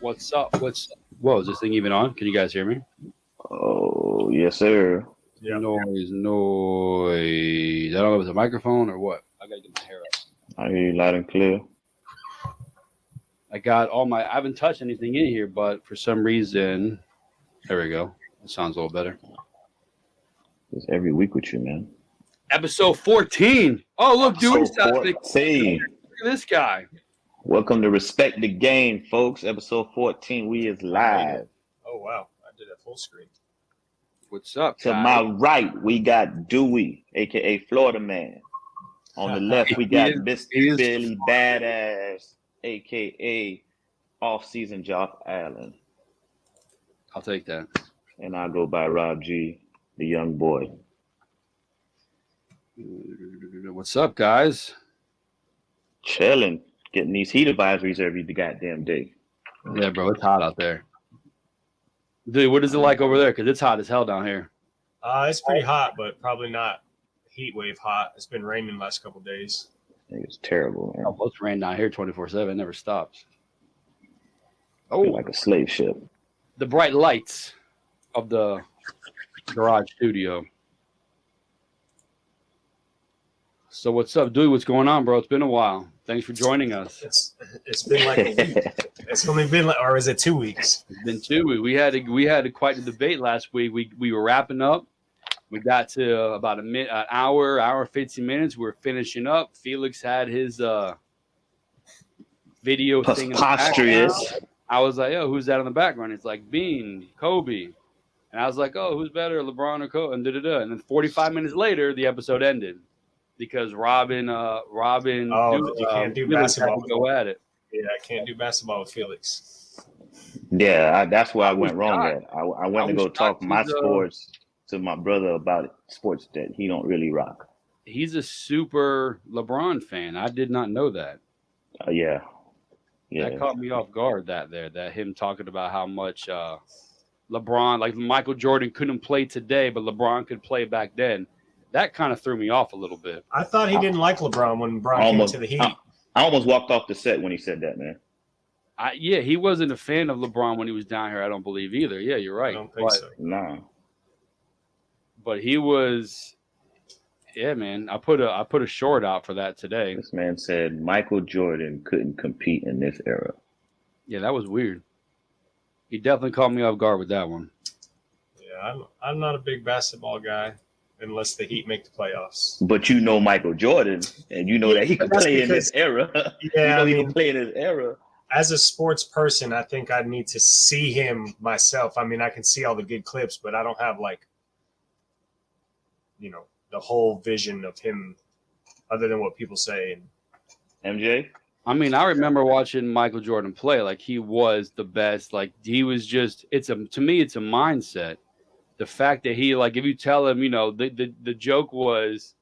What's up? Whoa, is this thing even on? Can you guys hear me? Oh, yes, sir. Yeah. Noise. I don't know if it's a microphone or what. I gotta get my hair up. I hear you loud and clear. I haven't touched anything in here, but for some reason, there we go. That sounds a little better. It's every week with you, man. Episode 14. Oh, look, dude, Episode 14. Look at this guy. Welcome to Respect the Game, folks. Episode 14. We is live. Oh, wow. I did a full screen. What's up, To guys? my right, we got Dewey, a.k.a. Florida Man. On the left, we got Mr. Billy Badass, a.k.a. off-season Jock Allen. I'll take that. And I go by Rob G, the young boy. What's up, guys? Chilling. Getting these heat advisories every goddamn day. Yeah, bro, it's hot out there. Dude, what is it like over there? Because it's hot as hell down here. It's pretty hot, but probably not heat wave hot. It's been raining the last couple of days. It's terrible, man. Oh, it's rain down here 24/7. It never stops. Oh, like a slave ship. The bright lights of the garage studio. So what's up, dude? What's going on, bro? It's been a while. Thanks for joining us. It's been like a week. It's only been like, or is it 2 weeks? It's been 2 weeks. We had quite a debate last week. We were wrapping up. We got to about an hour 15 minutes. We were finishing up. Felix had his video thing in the background. I was like, "Oh, who's that in the background?" It's like Bean, Kobe, and I was like, "Oh, who's better, LeBron or Kobe?" And And then 45 minutes later, the episode ended because Robin. You can't do basketball. Go at it. Yeah, I can't do basketball with Felix. Yeah, that's where I went wrong at. I went to go talk my sports to my brother about sports that he don't really rock. He's a super LeBron fan. I did not know that. Yeah. That caught me off guard. That him talking about how much LeBron, like Michael Jordan, couldn't play today, but LeBron could play back then. That kind of threw me off a little bit. I thought he didn't like LeBron when LeBron came to the Heat. I almost walked off the set when he said that, man. He wasn't a fan of LeBron when he was down here, I don't believe either. Yeah, you're right. I don't think so. Nah. But he was, yeah, man. I put a short out for that today. This man said Michael Jordan couldn't compete in this era. Yeah, that was weird. He definitely caught me off guard with that one. Yeah, I'm not a big basketball guy unless the Heat make the playoffs. But you know Michael Jordan, and you know that he could play in this era. Yeah, he can play in this era. As a sports person, I think I need to see him myself. I mean, I can see all the good clips, but I don't have the whole vision of him other than what people say. MJ? I mean, I remember watching Michael Jordan play. Like, he was the best. Like, he was just, to me, it's a mindset. The fact that he, like, if you tell him, the joke was,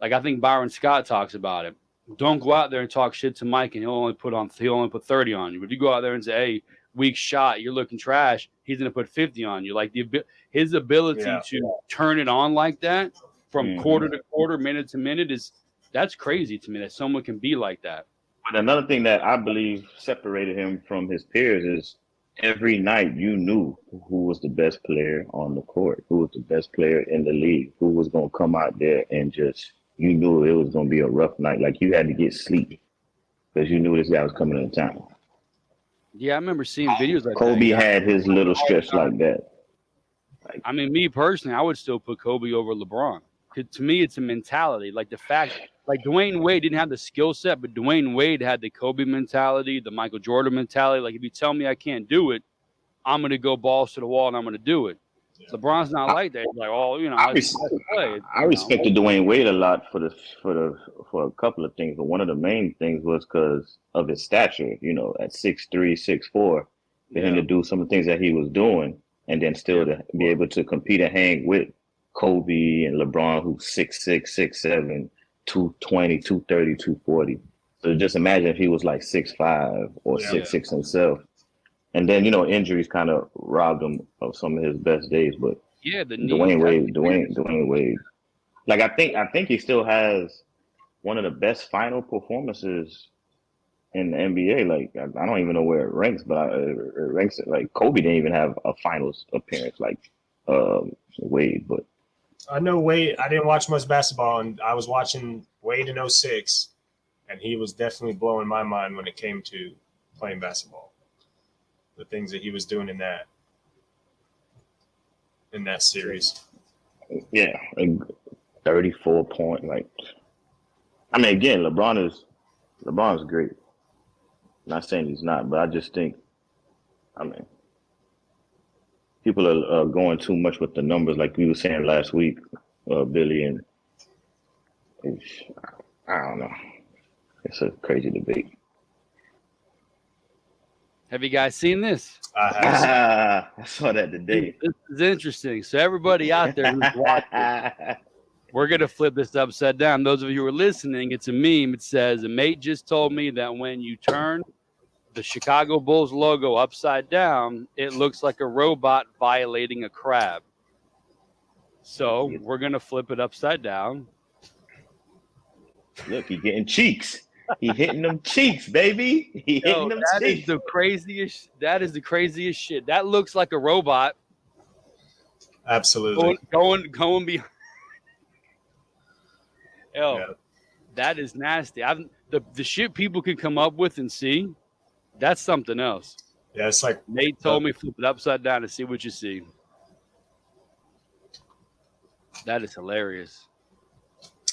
like, I think Byron Scott talks about it. Don't go out there and talk shit to Mike, and he'll only put 30 on you. But if you go out there and say, "Hey, weak shot, you're looking trash," he's gonna put 50 on you. Like his ability to turn it on like that from quarter to quarter, minute to minute that's crazy to me that someone can be like that. But another thing that I believe separated him from his peers is every night you knew who was the best player on the court, who was the best player in the league, who was gonna come out there and just. You knew it was going to be a rough night. Like, you had to get sleep because you knew this guy was coming into town. Yeah, I remember seeing videos like Kobe had his little stretch like that. I mean, me personally, I would still put Kobe over LeBron. To me, it's a mentality. Like, the fact, like, Dwayne Wade didn't have the skill set, but Dwayne Wade had the Kobe mentality, the Michael Jordan mentality. Like, if you tell me I can't do it, I'm going to go balls to the wall and I'm going to do it. LeBron's not like that. He's like, I respected Dwayne Wade a lot for a couple of things, but one of the main things was because of his stature. At 6'3", 6'4", for him to do some of the things that he was doing, and then still to be able to compete and hang with Kobe and LeBron, who's 6'6", 6'7", 220, 230, 240. So just imagine if he was like 6'5" or 6'6" himself. And then, injuries kind of robbed him of some of his best days. But Dwayne Wade. Like, I think he still has one of the best final performances in the NBA. Like I don't even know where it ranks, but it ranks like Kobe didn't even have a finals appearance like Wade. But I know Wade. I didn't watch much basketball, and I was watching Wade in 06, and he was definitely blowing my mind when it came to playing basketball. The things that he was doing in that series. yeah, like 34 point. Like I mean, again, LeBron's great. Not saying he's not, but I just think, I mean, people are going too much with the numbers, like we were saying last week, Billy, and I don't know. It's a crazy debate. Have you guys seen this? I saw that today. This is interesting. So everybody out there who's watching, we're going to flip this upside down. Those of you who are listening, it's a meme. It says, a mate just told me that when you turn the Chicago Bulls logo upside down, it looks like a robot violating a crab. So we're going to flip it upside down. Look, he getting cheeks. He hitting them cheeks, baby. He hitting them cheeks. Is the craziest. That is the craziest shit. That looks like a robot. Absolutely. Going behind. That is nasty. The shit people can come up with and see, that's something else. Yeah, it's like Nate told me flip it upside down to see what you see. That is hilarious.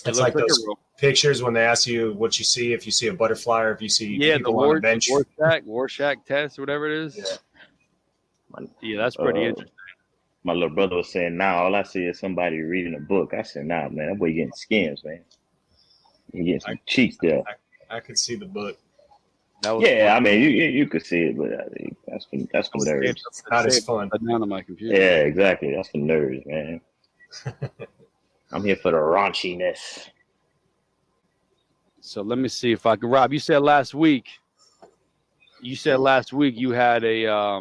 It's like those pictures when they ask you what you see, if you see a butterfly or if you see people on a bench. Rorschach test, whatever it is. Yeah, that's pretty interesting. My little brother was saying, now all I see is somebody reading a book. I said, nah, man, that boy getting skins, man. He getting some cheeks there. I could see the book. I mean, you could see it, but that's for nerds. It's not as fun. Down on my computer. Yeah, exactly. That's for nerds, man. I'm here for the raunchiness. So let me see if I can. Rob, you said last week you had a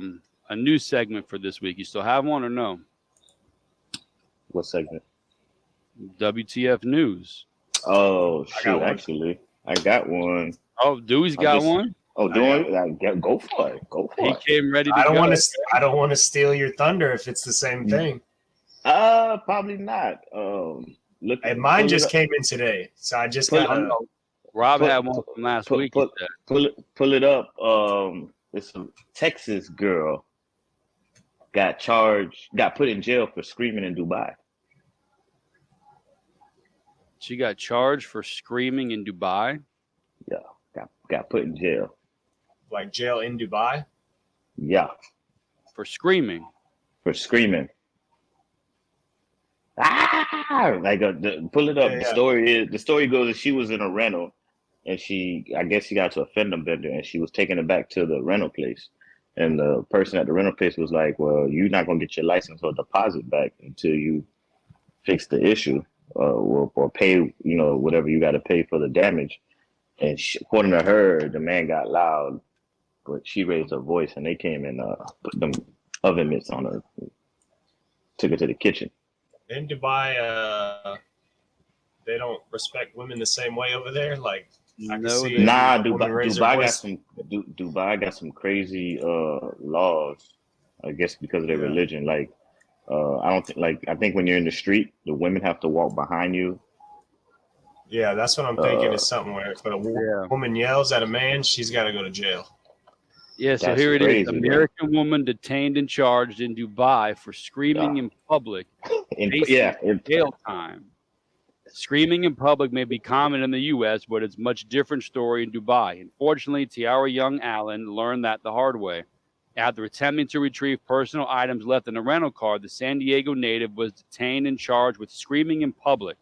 new segment for this week. You still have one or no? What segment? WTF News. Oh shoot! Actually, I got one. Oh, Dewey's got one. Oh, Dewey, go for it. Go for it. He came ready to I go. don't want to steal your thunder if it's the same thing. Probably not. Look, and mine just came in today, so I just got. Rob had one from last week. Pull it up. It's a Texas girl got put in jail for screaming in Dubai. She got charged for screaming in Dubai. Yeah, got put in jail. Like jail in Dubai? Yeah. For screaming. Like pull it up. Yeah. The story goes that she was in a rental, and I guess she got to a fender bender, and she was taking it back to the rental place, and the person at the rental place was like, "Well, you're not gonna get your license or deposit back until you fix the issue, or pay, whatever you got to pay for the damage." And according to her, the man got loud, but she raised her voice, and they came and put them oven mitts on her, took her to the kitchen. In Dubai, they don't respect women the same way over there. Like, Dubai got some crazy laws, I guess, because of their religion. Like, I think when you're in the street, the women have to walk behind you. Yeah, that's what I'm thinking. Is something where if a woman yells at a man, she's got to go to jail. Yeah, so here it is. American woman detained and charged in Dubai for screaming in public. In jail time. Screaming in public may be common in the U.S., but it's a much different story in Dubai. Unfortunately, Tiara Young Allen learned that the hard way. After attempting to retrieve personal items left in a rental car, the San Diego native was detained and charged with screaming in public.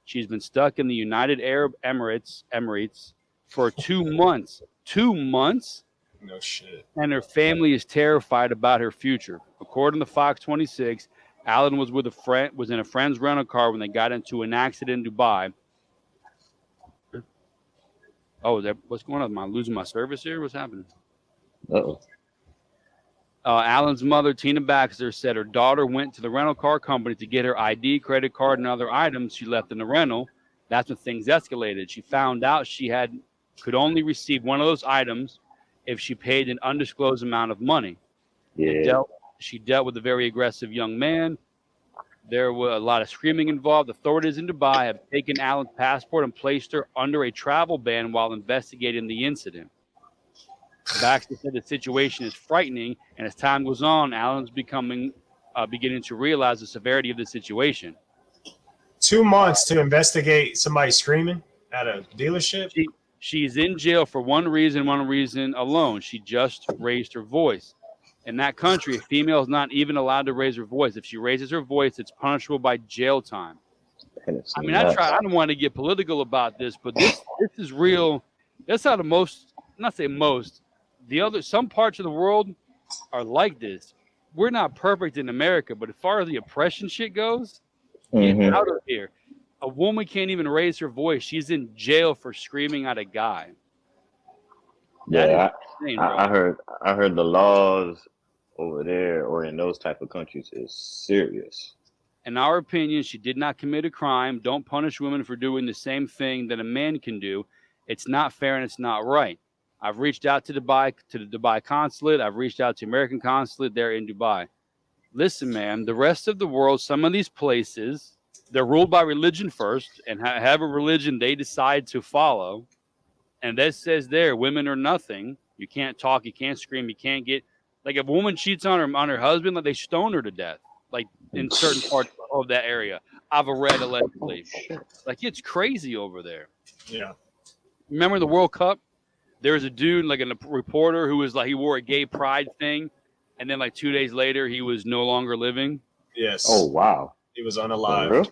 She's been stuck in the United Arab Emirates for 2 months. 2 months? No shit. And her family is terrified about her future. According to Fox 26, Allen was in a friend's rental car when they got into an accident in Dubai. Oh, what's going on? Am I losing my service here? What's happening? Uh-oh. Allen's mother, Tina Baxter, said her daughter went to the rental car company to get her ID, credit card, and other items she left in the rental. That's when things escalated. She found out she had could only receive one of those items if she paid an undisclosed amount of money. Yeah. She dealt with a very aggressive young man. There were a lot of screaming involved. Authorities in Dubai have taken Allen's passport and placed her under a travel ban while investigating the incident. Baxter said the situation is frightening, and as time goes on, Allen's beginning to realize the severity of the situation. 2 months to investigate somebody screaming at a dealership? She's in jail for one reason alone. She just raised her voice. In that country, a female is not even allowed to raise her voice. If she raises her voice, it's punishable by jail time. I mean, I don't want to get political about this, but this is real. That's how some parts of the world are like this. We're not perfect in America, but as far as the oppression shit goes, get out of here. A woman can't even raise her voice. She's in jail for screaming at a guy. Yeah, insane, I heard the laws over there or in those type of countries is serious. In our opinion, she did not commit a crime. Don't punish women for doing the same thing that a man can do. It's not fair and it's not right. I've reached out to the Dubai consulate. I've reached out to American consulate there in Dubai. Listen, man, the rest of the world, some of these places, they're ruled by religion first and have a religion they decide to follow. And that says there, women are nothing. You can't talk, you can't scream, you can't get, like if a woman cheats on her husband, like they stone her to death, like in certain parts of that area. I've read allegedly. Like it's crazy over there. Yeah. Remember the World Cup? There was a dude, like a reporter, who was like, he wore a gay pride thing, and then like 2 days later, he was no longer living. Yes. Oh wow. He was unalived.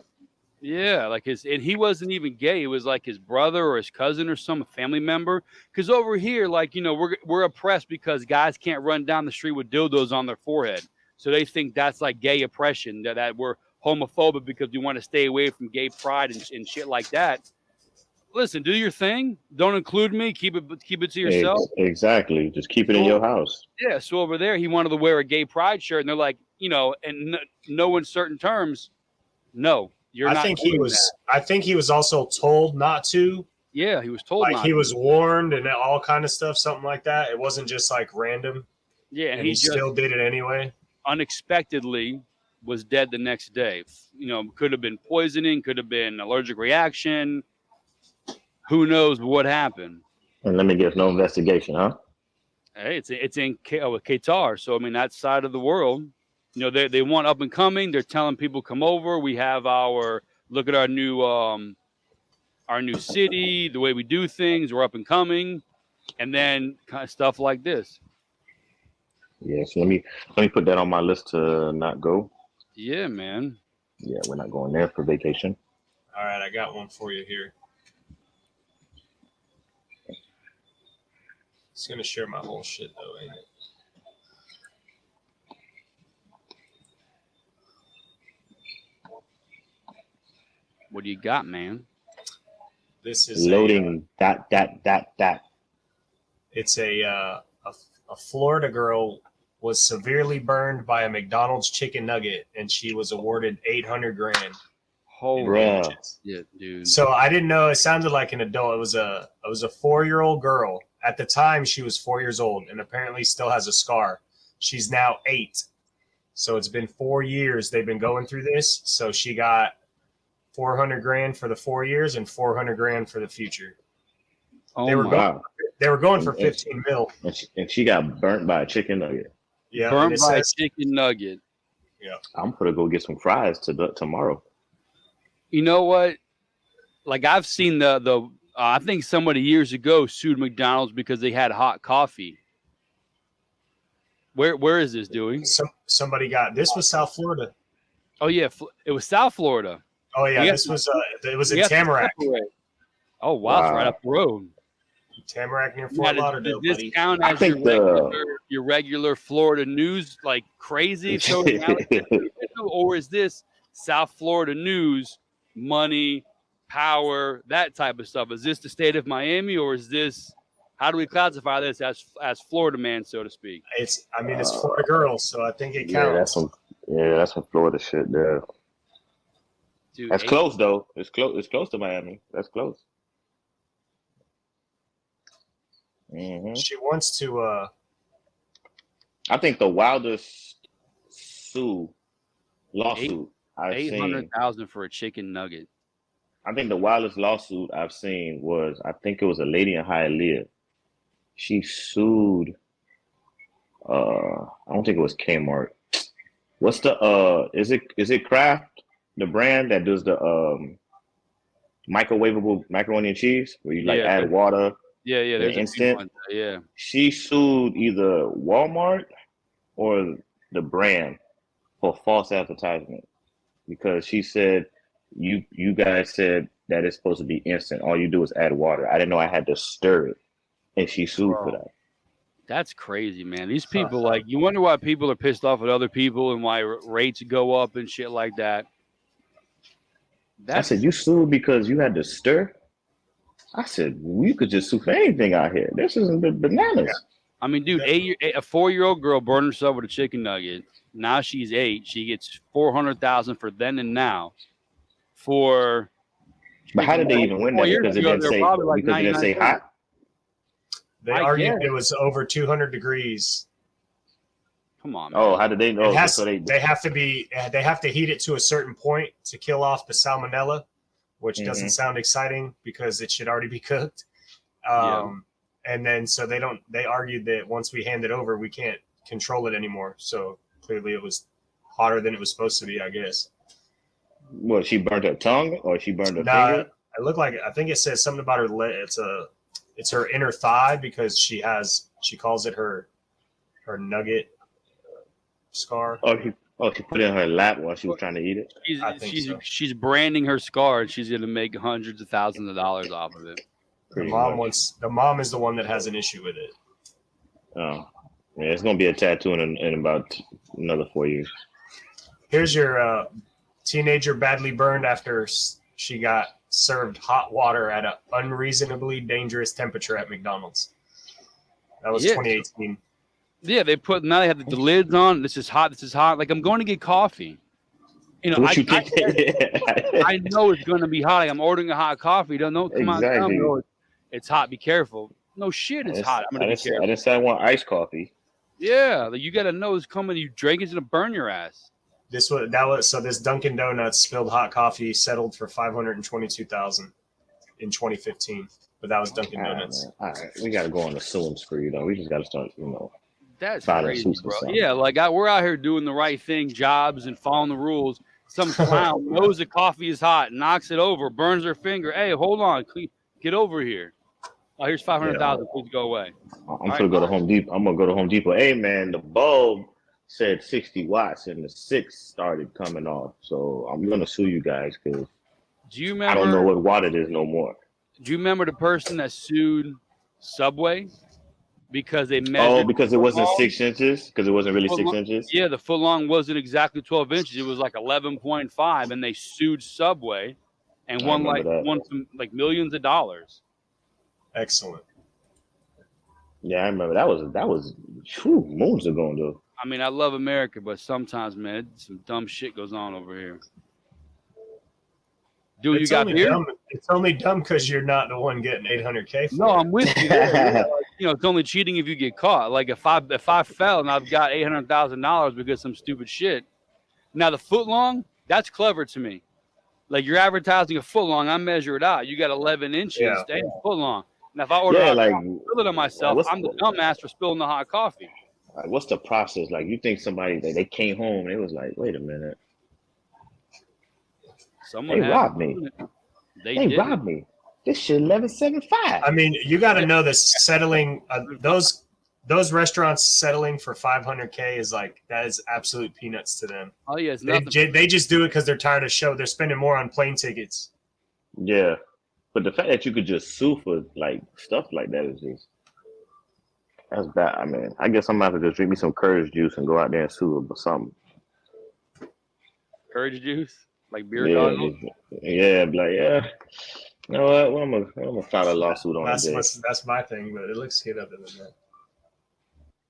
Yeah, like and he wasn't even gay. It was like his brother or his cousin or some family member. Because over here, like, you know, we're oppressed because guys can't run down the street with dildos on their forehead. So they think that's like gay oppression, that we're homophobic because we want to stay away from gay pride and shit like that. Listen, do your thing. Don't include me. Keep it to yourself. Exactly. Just keep it in your house. Yeah. So over there, he wanted to wear a gay pride shirt, and they're like, you know, and no uncertain terms, no, you're not. I think he was also told not to. Yeah, he was told. Like he was warned and all kind of stuff, something like that. It wasn't just like random. Yeah, and he still did it anyway. Unexpectedly, was dead the next day. You know, could have been poisoning, could have been allergic reaction. Who knows what happened? And let me guess, no investigation, huh? Hey, it's in Qatar, so I mean that side of the world. You know, they want up and coming. They're telling people come over. We have look at our new city, the way we do things. We're up and coming, and then kind of stuff like this. Yeah, so let me put that on my list to not go. Yeah, man. Yeah, we're not going there for vacation. All right, I got one for you here. It's gonna share my whole shit though, ain't it? What do you got, man? This is loading. That. It's a Florida girl was severely burned by a McDonald's chicken nugget, and she was awarded $800,000. Holy shit, dude! So I didn't know. It sounded like an adult. It was a 4-year-old girl. At the time, she was 4 years old, and apparently still has a scar. She's now 8. So it's been 4 years they've been going through this. So she got $400,000 for the 4 years and $400,000 for the future. Oh, they were going for 15 mil. And she got burnt by a chicken nugget. Yeah, burnt by a chicken nugget. Yeah, I'm gonna go get some fries tomorrow. You know what? Like I've seen I think somebody years ago sued McDonald's because they had hot coffee. Where is this doing? Somebody got this was South Florida. Oh yeah, it was South Florida. Oh yeah, this was it was in Tamarack. Oh wow, it's right up the road. Tamarack near Fort Lauderdale. Does this count as your regular Florida news, like crazy? Or is this South Florida news, money, power, that type of stuff? Is this the state of Miami, or is this? How do we classify this as Florida man, so to speak? It's Florida girls, so I think it counts. That's some Florida shit there. Dude, that's close though. It's close to Miami. That's close. She wants to. I think the wildest lawsuit I've seen. 800,000 for a chicken nugget. I think the wildest lawsuit I've seen was, I think it was a lady in Hialeah. She sued. I don't think it was Kmart. What's the is it Kraft, the brand that does the microwavable macaroni and cheese where you add water? Yeah, there's instant. Yeah. She sued either Walmart or the brand for false advertisement because she said you guys said that it's supposed to be instant. All you do is add water. I didn't know I had to stir it, and she sued for that. That's crazy, man. These people, you wonder why people are pissed off at other people and why rates go up and shit like that. I said, you sued because you had to stir? I said, you could just sue for anything out here. This isn't the bananas. Yeah. I mean, dude, a 4-year-old girl burned herself with a chicken nugget. Now she's 8. She gets $400,000 for then and now. But how did they even win that? Because it didn't say hot? They argued it was over 200 degrees. Come on, man. Oh, how did they know? They have to heat it to a certain point to kill off the salmonella, which doesn't sound exciting because it should already be cooked. And then so they argued that once we hand it over, we can't control it anymore. So clearly it was hotter than it was supposed to be, I guess. Well, she burned her tongue or she burned her finger? It looked like, I think it says something about her leg. It's her inner thigh because she calls it her nugget scar. She put it in her lap while she was trying to eat it? She's branding her scar and she's going to make hundreds of thousands of dollars off of it. The mom is the one that has an issue with it. Oh, yeah, it's going to be a tattoo in about another 4 years. Here's your teenager badly burned after she got served hot water at an unreasonably dangerous temperature at McDonald's. That was 2018. Yeah, now they have the lids on. This is hot. Like, I'm going to get coffee. You know, I know it's going to be hot. Like, I'm ordering a hot coffee. Don't know. Come on, it's hot. Be careful. No shit, it's hot. I'm going to be careful. I didn't say I want iced coffee. Yeah, you got to know it's coming. You drink it's going to burn your ass. This Dunkin' Donuts spilled hot coffee settled for $522,000 in 2015, but that was Dunkin' Donuts. All right, we got to go on the suing spree, though. We just got to start, That's crazy, bro. Yeah, we're out here doing the right thing, jobs and following the rules. Some clown knows the coffee is hot, knocks it over, burns her finger. Hey, hold on, get over here. Oh, here's $500,000. Please go away. I'm gonna go to Home Depot. I'm gonna go to Home Depot. Hey, man, the bulb said 60 watts and the 6 started coming off. So I'm gonna sue you guys because I don't know what watt it is no more. Do you remember the person that sued Subway because they measured? Oh, because it wasn't 6 inches. Because it wasn't really 6 inches. Yeah, the foot long wasn't exactly 12 inches. It was like 11.5, and they sued Subway and won some millions of dollars. Excellent. Yeah, I remember that was moons ago, though. I mean, I love America, but sometimes, man, some dumb shit goes on over here. Dude, you got beer? It's only dumb because you're not the one getting $800K for it. No, I'm with you there. It's only cheating if you get caught. Like if I fell and I've got $800,000 because of some stupid shit. Now the foot long, that's clever to me. Like you're advertising a foot long, I measure it out. You got 11 inches, damn foot long. Now if I order spill it on myself, I'm the dumbass for spilling the hot coffee. Like, what's the process? Like you think somebody they came home and it was like, wait a minute. They robbed me. They robbed me. This shit 11.75. I mean, you got to know this settling those restaurants settling for $500K is that is absolute peanuts to them. Oh yeah, they just do it because they're tired of show. They're spending more on plane tickets. Yeah, but the fact that you could just sue for stuff like that is that's bad. I mean, I guess I'm gonna have to just drink me some courage juice and go out there and sue or something. Courage juice. Like beer goggles? Yeah. You know what? Well, I'm gonna file a lawsuit on that. That's my thing, but it looks good other than that.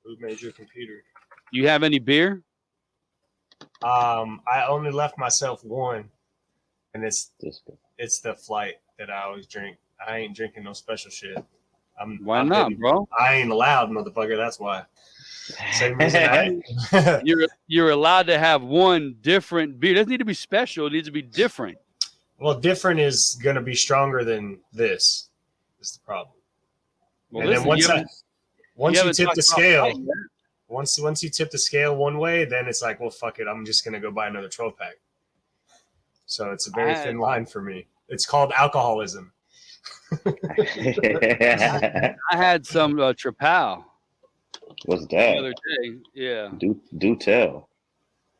Who made your computer? You have any beer? I only left myself one, and it's the Flight that I always drink. I ain't drinking no special shit. Why not, bro? I ain't allowed, motherfucker. That's why. Same reason You're allowed to have one different beer. It doesn't need to be special. It needs to be different. Well, different is going to be stronger than this. Is the problem. Well, and listen, then once you tip the scale, once you tip the scale one way, then it's like, well, fuck it. I'm just going to go buy another 12-pack. So it's a very thin line for me. It's called alcoholism. I had some Tripal. What's that? The other day, yeah. Do tell.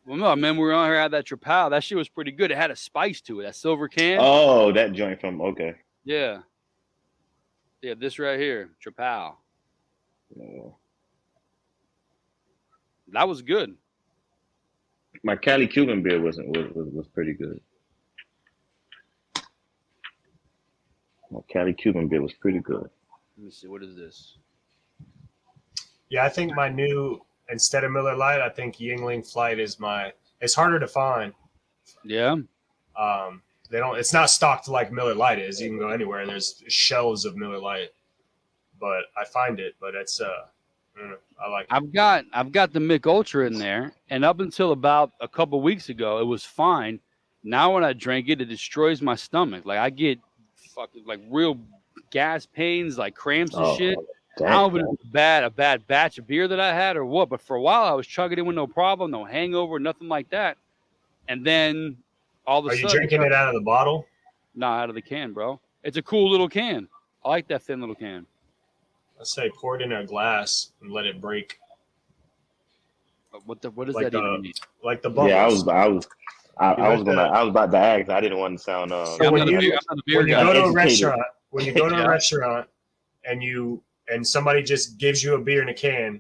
Well, no, I remember we were on here had that Tripal. That shit was pretty good. It had a spice to it. That silver can. Oh, that joint from Yeah. Yeah, this right here, Tripal. Yeah. That was good. My Cali Cuban beer was pretty good. My Cali Cuban beer was pretty good. Let me see. What is this? Yeah, I think my new, instead of Miller Lite, I think Yingling Flight is it's harder to find. Yeah. It's not stocked like Miller Lite is. You can go anywhere and there's shelves of Miller Lite. But I find it, but it's I like it. I've got the Mick Ultra in there, and up until about a couple weeks ago, it was fine. Now when I drink it, it destroys my stomach. Like I get fucking like real gas pains, like cramps and shit. Damn. I don't know if it was a bad batch of beer that I had or what, but for a while I was chugging it with no problem, no hangover, nothing like that. And then all of a sudden, are you drinking it out of the bottle? No, out of the can, bro. It's a cool little can. I like that thin little can. I say pour it in a glass and let it break. What does like that even mean? Like the bubbles. Yeah, I was about to ask. I didn't want to sound. So when you go to a restaurant, and somebody just gives you a beer in a can,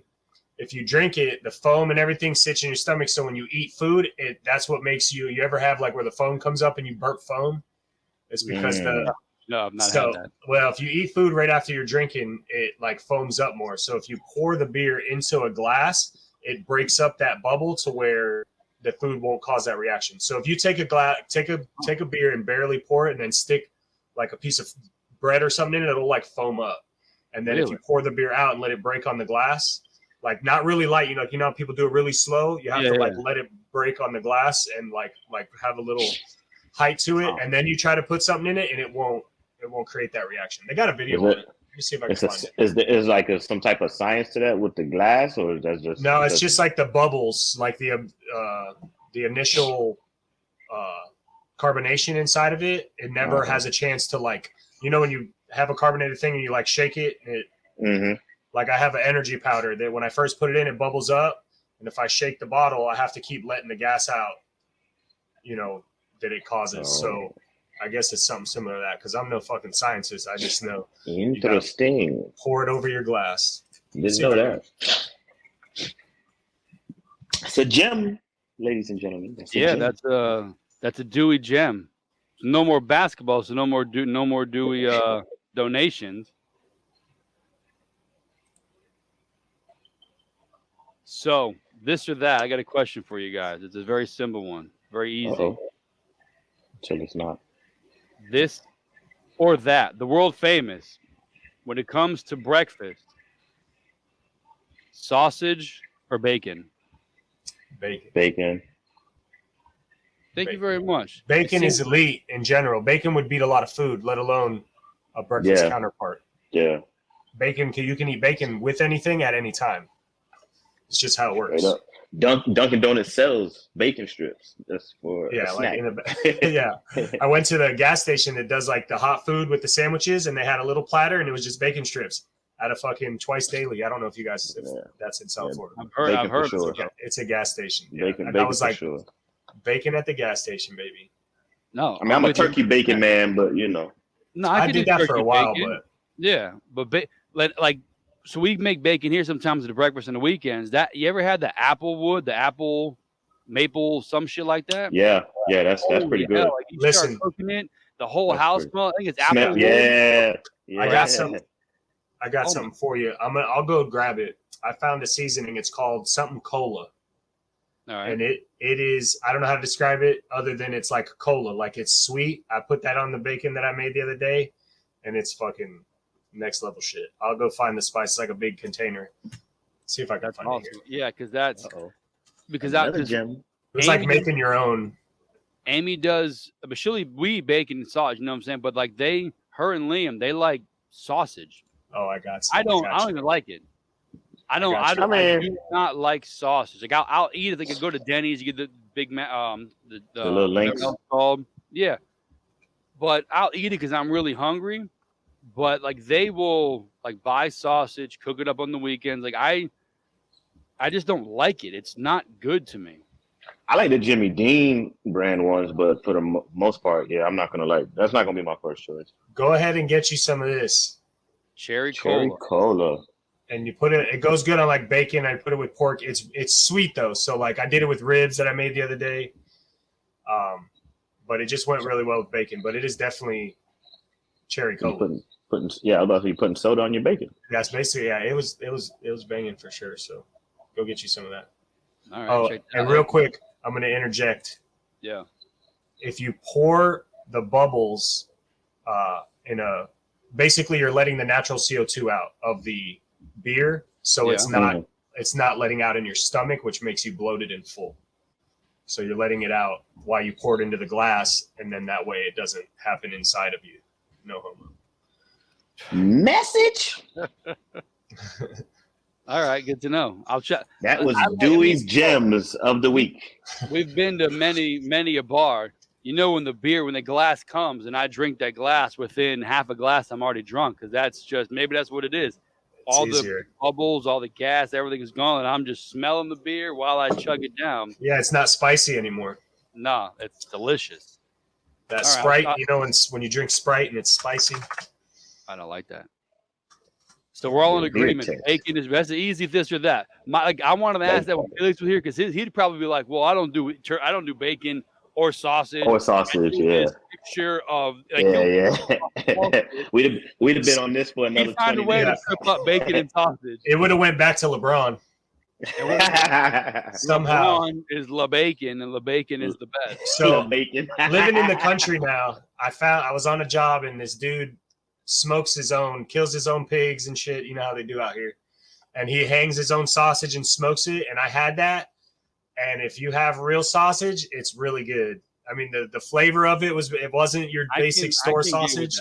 if you drink it, the foam and everything sits in your stomach. So when you eat food, that's what makes you ever have like where the foam comes up and you burp foam? It's because No, I've not had that. Well, if you eat food right after you're drinking, it like foams up more. So if you pour the beer into a glass, it breaks up that bubble to where the food won't cause that reaction. So if you take a beer and barely pour it and then stick like a piece of bread or something in it, it'll like foam up. And then if you pour the beer out and let it break on the glass, like not really light, you know how people do it really slow. You have to let it break on the glass and like have a little height to it, and then you try to put something in it, and it won't create that reaction. They got a video on it. Let me see if I can find it. Is like some type of science to that with the glass, or that's just no? It's just like the bubbles, like the initial carbonation inside of it. It never has a chance to like when you have a carbonated thing and you like shake it. Like I have an energy powder that when I first put it in, it bubbles up, and if I shake the bottle, I have to keep letting the gas out. That it causes. So I guess it's something similar to that because I'm no fucking scientist. I just know. Interesting. Pour it over your glass. Didn't know that. It's a gem, ladies and gentlemen. That's a Dewey gem. No more basketball, so no more Dewey donations. So this or that, I got a question for you guys. It's a very simple one, very easy. Until it's not. This or that, the world famous. When it comes to breakfast, sausage or bacon? Bacon. Thank you very much. Bacon is elite in general. Bacon would beat a lot of food, let alone a breakfast counterpart. Yeah. Bacon, you can eat bacon with anything at any time. It's just how it works. Dunkin' Donuts sells bacon strips. That's for a snack. I went to the gas station that does like the hot food with the sandwiches, and they had a little platter, and it was just bacon strips at a fucking twice daily. I don't know if you guys, that's in South Florida. I've heard. Sure. It's a gas station. Bacon, I was like, sure. Bacon at the gas station, baby. No, I mean I'm a turkey bacon man, but No, I did that for a while, but so we make bacon here sometimes at the breakfast and the weekends. That you ever had the apple maple, some shit like that? Yeah, that's pretty good. Like you start cooking it, the whole house smells. I think it's apple wood. Yeah. I got something for you. I'll go grab it. I found a seasoning. It's called something cola. All right. And it is, I don't know how to describe it other than it's like cola, like it's sweet. I put that on the bacon that I made the other day, and it's fucking next level shit. I'll go find the spice, like a big container. See if I can That's find awesome. it here. Yeah, because that's Uh-oh. because Another because gem. It's like making your own. Amy does, but we eat bacon and sausage. You know what I'm saying? But like her and Liam, they like sausage. Oh, I got I some. don't even like it. I do not like sausage. Like I'll eat it. Like I go to Denny's, you get the big the little links. whatever it's called. Yeah, but I'll eat it because I'm really hungry. But like they will like buy sausage, cook it up on the weekends. Like I just don't like it. It's not good to me. I like the Jimmy Dean brand ones, but for the most part, yeah, I'm not gonna like. That's not gonna be my first choice. Go ahead and get you some of this Cherry cola. And you put it. It goes good on like bacon. I put it with pork. It's sweet though. So like I did it with ribs that I made the other day. But it just went really well with bacon. But it is definitely cherry cola. I was about to be putting soda on your bacon. That's basically It was banging for sure. So go get you some of that. All right. And real quick, I'm going to interject. Yeah. If you pour the bubbles basically you're letting the natural CO2 out of the beer, so it's not letting out in your stomach, which makes you bloated and full. So you're letting it out while you pour it into the glass, and then that way it doesn't happen inside of you. No homo. Message. All right, good to know. I'll check. That was Dewey's Gems of the Week. We've been to many a bar. You know, when the glass comes and I drink that glass, within half a glass, I'm already drunk, because maybe that's what it is. All the bubbles, all the gas, everything is gone, and I'm just smelling the beer while I chug it down. Yeah, it's not spicy anymore. No, it's delicious. That Sprite, when you drink Sprite and it's spicy. I don't like that. So we're all in agreement. Bacon is best. Easy this or that. I wanted to ask that when Felix was here, because he'd probably be like, "Well, I don't do bacon or sausage." Yeah. Picture of We'd have been on this for another 20 minutes. Find a way to trip up bacon and sausage. It would have went back to LeBron. Somehow LeBron is La Bacon, and La Bacon is the best. So living in the country now, I was on a job, and this dude kills his own pigs and shit. You know how they do out here. And he hangs his own sausage and smokes it. And I had that. And if you have real sausage, it's really good. I mean, the flavor of it wasn't your basic store sausage,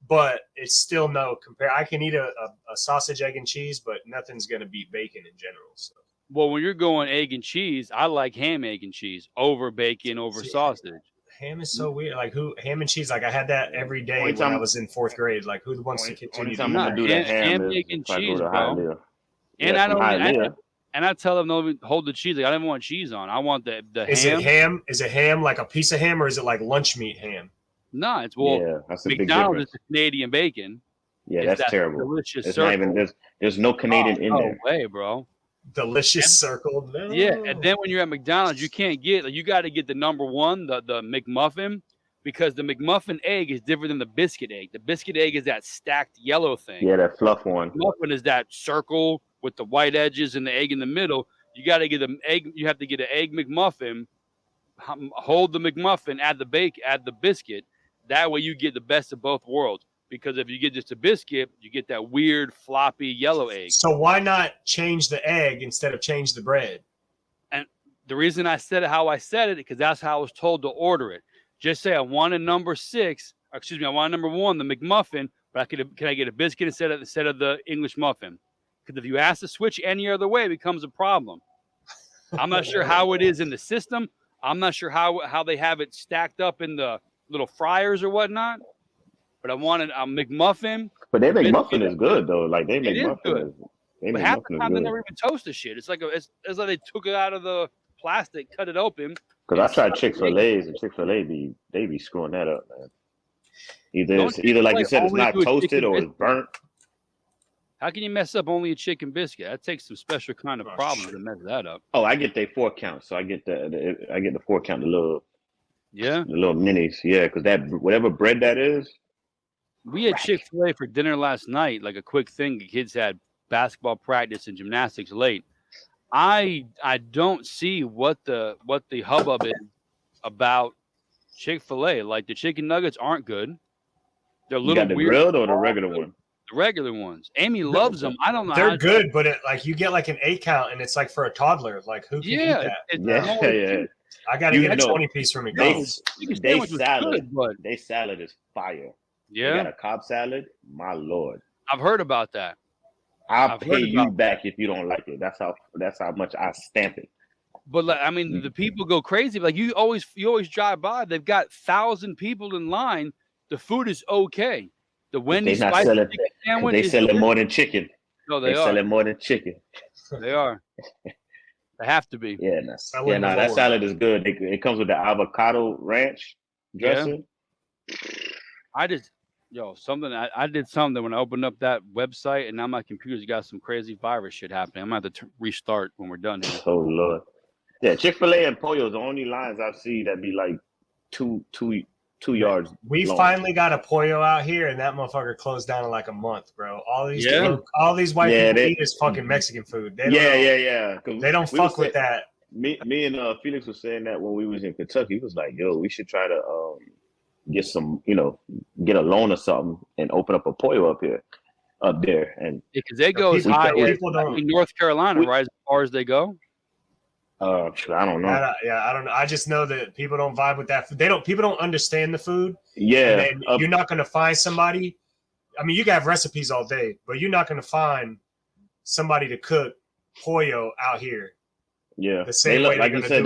but it's still no compare. I can eat a sausage, egg, and cheese, but nothing's going to beat bacon in general. So. Well, when you're going egg and cheese, I like ham, egg, and cheese over bacon, over sausage. Ham is so weird. Like ham and cheese. Like I had that every day when I was in fourth grade. Like who wants to continue to do that? Ham, egg, and cheese, bro. And I tell them, no, hold the cheese. Like, I don't want cheese on. I want the ham. Is it ham like a piece of ham, or is it like lunch meat ham? No, it's that's a McDonald's is the Canadian bacon. Yeah, that's terrible. Delicious it's circle. Not even there's no Canadian in there. No way, bro. Delicious circle. No. Yeah, and then when you're at McDonald's, you can't get you got to get the number one, the McMuffin, because the McMuffin egg is different than the biscuit egg. The biscuit egg is that stacked yellow thing. Yeah, that fluff one. The muffin is that circle with the white edges and the egg in the middle. You got to get an egg. You have to get an egg McMuffin. Hold the McMuffin, add the biscuit. That way you get the best of both worlds. Because if you get just a biscuit, you get that weird floppy yellow egg. So why not change the egg instead of change the bread? And the reason I said it how I said it, because that's how I was told to order it. Just say I want a number 6. I want a number 1, the McMuffin. But can I get a biscuit instead of the English muffin? Because if you ask to switch any other way, it becomes a problem. I'm not sure how it is in the system. I'm not sure how they have it stacked up in the little fryers or whatnot. But I wanted a McMuffin. But they make muffin is good though. Like they make muffin. But half the time they never even toast the shit. It's like it's like they took it out of the plastic, cut it open. Because I tried Chick-fil-A's, and Chick-fil-A they be screwing that up, man. Either like you said, it's not toasted or it's burnt. How can you mess up only a chicken biscuit? That takes some special kind of problem to mess that up. Oh, I get the 4 count, so I get the 4 count, the little minis, yeah, because that whatever bread that is. We had Chick-fil-A for dinner last night, like a quick thing. The kids had basketball practice and gymnastics late. I don't see what the hubbub is about Chick-fil-A. Like the chicken nuggets aren't good. They're a little weird. You got the grilled or the regular one? The regular ones. Amy loves them. I don't know. They're good, but you get like an 8 count, and it's like for a toddler. Like who can eat that? Yeah. I got to get a 20-piece from McDonald's. They salad is fire. Yeah. They got a Cobb salad. My Lord. I've heard about that. I'll pay you back if you don't like it. That's how much I stamp it. But I mean, the people go crazy. Like you always drive by. They've got 1,000 people in line. The food is okay. The Wendy's spicy chicken sandwich. They sell it more than chicken. No, they are. Sell it more than chicken. They are. They have to be. Yeah, that salad is good. It comes with the avocado ranch dressing. Yeah. I did something when I opened up that website, and now my computer's got some crazy virus shit happening. I'm gonna have to restart when we're done here. Oh Lord. Yeah, Chick-fil-A and Pollo is the only lines I've seen that be like two yards. We long. Finally got a Pollo out here, and that motherfucker closed down in like a month, bro. All these white people eat is fucking Mexican food. They They don't fuck with that. Me and Felix was saying that when we was in Kentucky. He was like, "Yo, we should try to get some, get a loan or something and open up a Pollo up there." And because they go as high as North Carolina, right as far as they go. I don't know. I don't know. I just know that people don't vibe with that. People don't understand the food. Yeah. You're not going to find somebody. I mean, you can have recipes all day, but you're not going to find somebody to cook pollo out here. Yeah. The same way like you said,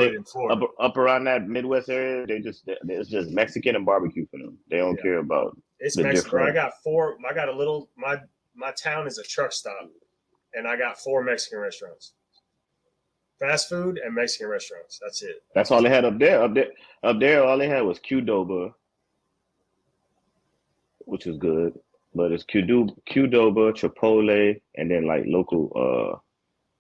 up around that Midwest area, it's just Mexican and barbecue for them. They don't care about it's Mexican. I got a little my town is a truck stop, and I got 4 Mexican restaurants. Fast food and Mexican restaurants. That's it. That's all they had up there. Up there, all they had was Qdoba, which is good. But it's Qdoba, Chipotle, and then like local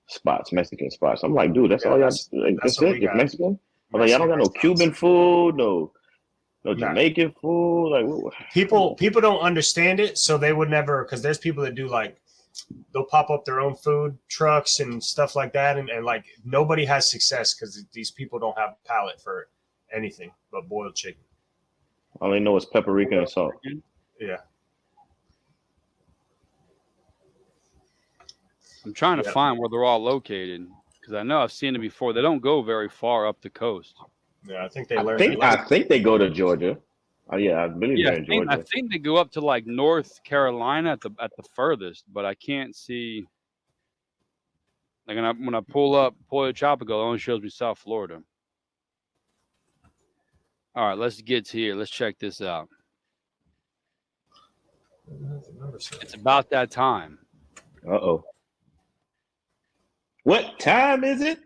spots, Mexican spots. I'm like, dude, that's all y'all. That's it. It's Mexican. I'm like, y'all don't got no Cuban food, no Jamaican food. Like people don't understand it, so they would never. Because there's people that do like. They'll pop up their own food trucks and stuff like that, and like nobody has success because these people don't have a palate for anything but boiled chicken. All they know is paprika and salt. Yeah. I'm trying to find where they're all located because I know I've seen it before. They don't go very far up the coast. Yeah, I think they learned. I think they go to Georgia. Oh yeah, I believe they're in Georgia. I think they go up to like North Carolina at the furthest, but I can't see. Like when I pull up Pollo Tropical, it only shows me South Florida. All right, let's get to here. Let's check this out. It's about that time. Uh-oh. What time is it?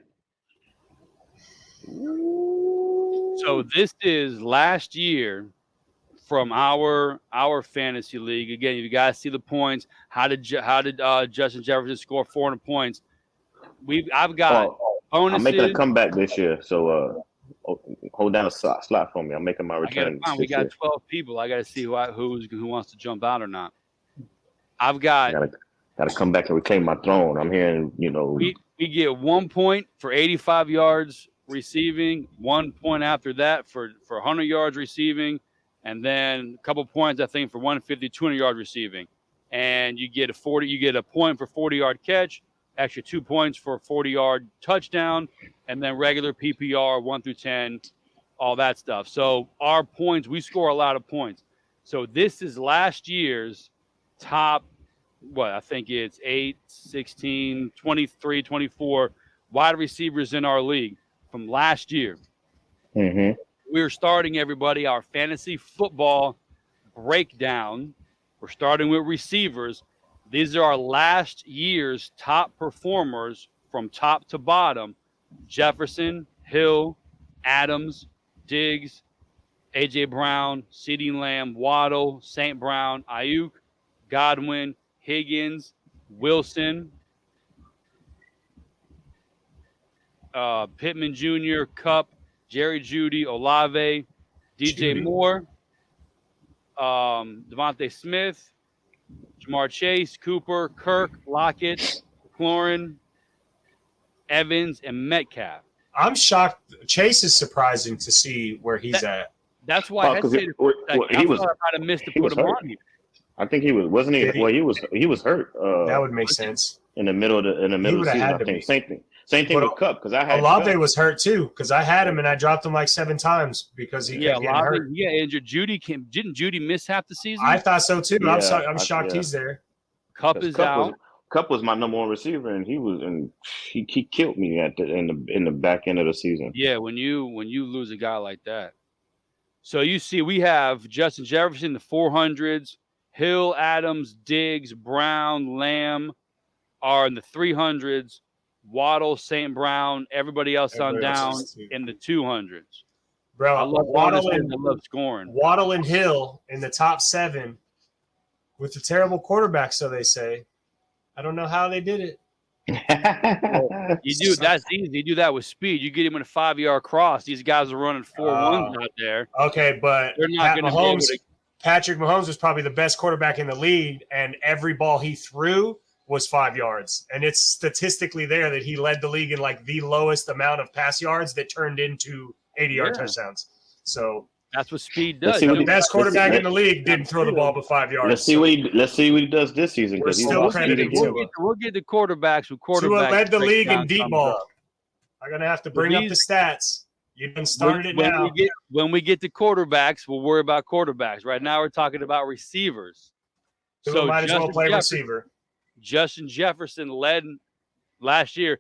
So this is last year. From our fantasy league. Again, you guys see the points. How did Justin Jefferson score 400 points? I've got bonuses. I'm making a comeback this year, so hold down a slot for me. I'm making my return. We got 12 people. I got to see who wants to jump out or not. I've got. Got to come back and reclaim my throne. I'm hearing, We get 1 point for 85 yards receiving. 1 point after that for 100 yards receiving. And then a couple points, I think, for 150, 200 yards receiving. And you get a point for 40-yard catch, extra 2 points for a 40-yard touchdown, and then regular PPR 1 through 10, all that stuff. So our points, we score a lot of points. So this is last year's top, I think it's 8, 16, 23, 24 wide receivers in our league from last year. Mm-hmm. We're starting, everybody, our fantasy football breakdown. We're starting with receivers. These are our last year's top performers from top to bottom. Jefferson, Hill, Adams, Diggs, A.J. Brown, CeeDee Lamb, Waddle, St. Brown, Ayuk, Godwin, Higgins, Wilson, Pittman Jr., Kupp, Jerry Jeudy, Olave, DJ Moore, Devontae Smith, Jamar Chase, Cooper, Kirk, Lockett, McLaurin, Evans, and Metcalf. I'm shocked. Chase is surprising to see where he's at. That's why I hesitated. I might have missed to put him on here. I think he was. Wasn't he? Did he? Well, he was hurt. That would make sense. In the middle of the would've season. had I to think be. same thing. Same thing But with Cup because I had Olave Cup. was hurt too because I had him and I dropped him like 7 times because he kept getting hurt. Yeah, injured. Didn't Judy miss half the season? I thought so too. Yeah, I'm shocked he's there. Cup is out. Cup was my number one receiver, and he killed me in the back end of the season. Yeah, when you lose a guy like that. So you see, we have Justin Jefferson in the 400s, Hill, Adams, Diggs, Brown, Lamb are in the 300s, Waddle, St. Brown, everybody else on down in the 200s. Bro, I love I love scoring. Waddle and Hill in the top 7 with the terrible quarterback, so they say. I don't know how they did it. That's easy. You do that with speed. You get him in a 5-yard cross. These guys are running 4-1s out there. Okay, but they're not going to be able to. Patrick Mahomes was probably the best quarterback in the league, and every ball he threw was 5 yards. And it's statistically there that he led the league in like the lowest amount of pass yards that turned into 80-yard touchdowns. So that's what speed does. The best quarterback in the league didn't throw the ball but 5 yards. Let's see what he does this season because he's still crediting Tua. We'll get the quarterbacks with quarterbacks. Tua led the league in deep ball. I'm gonna have to bring up the stats. You done started it now. When we get to quarterbacks, we'll worry about quarterbacks. Right now, we're talking about receivers. So might as well play receiver. Justin Jefferson led last year.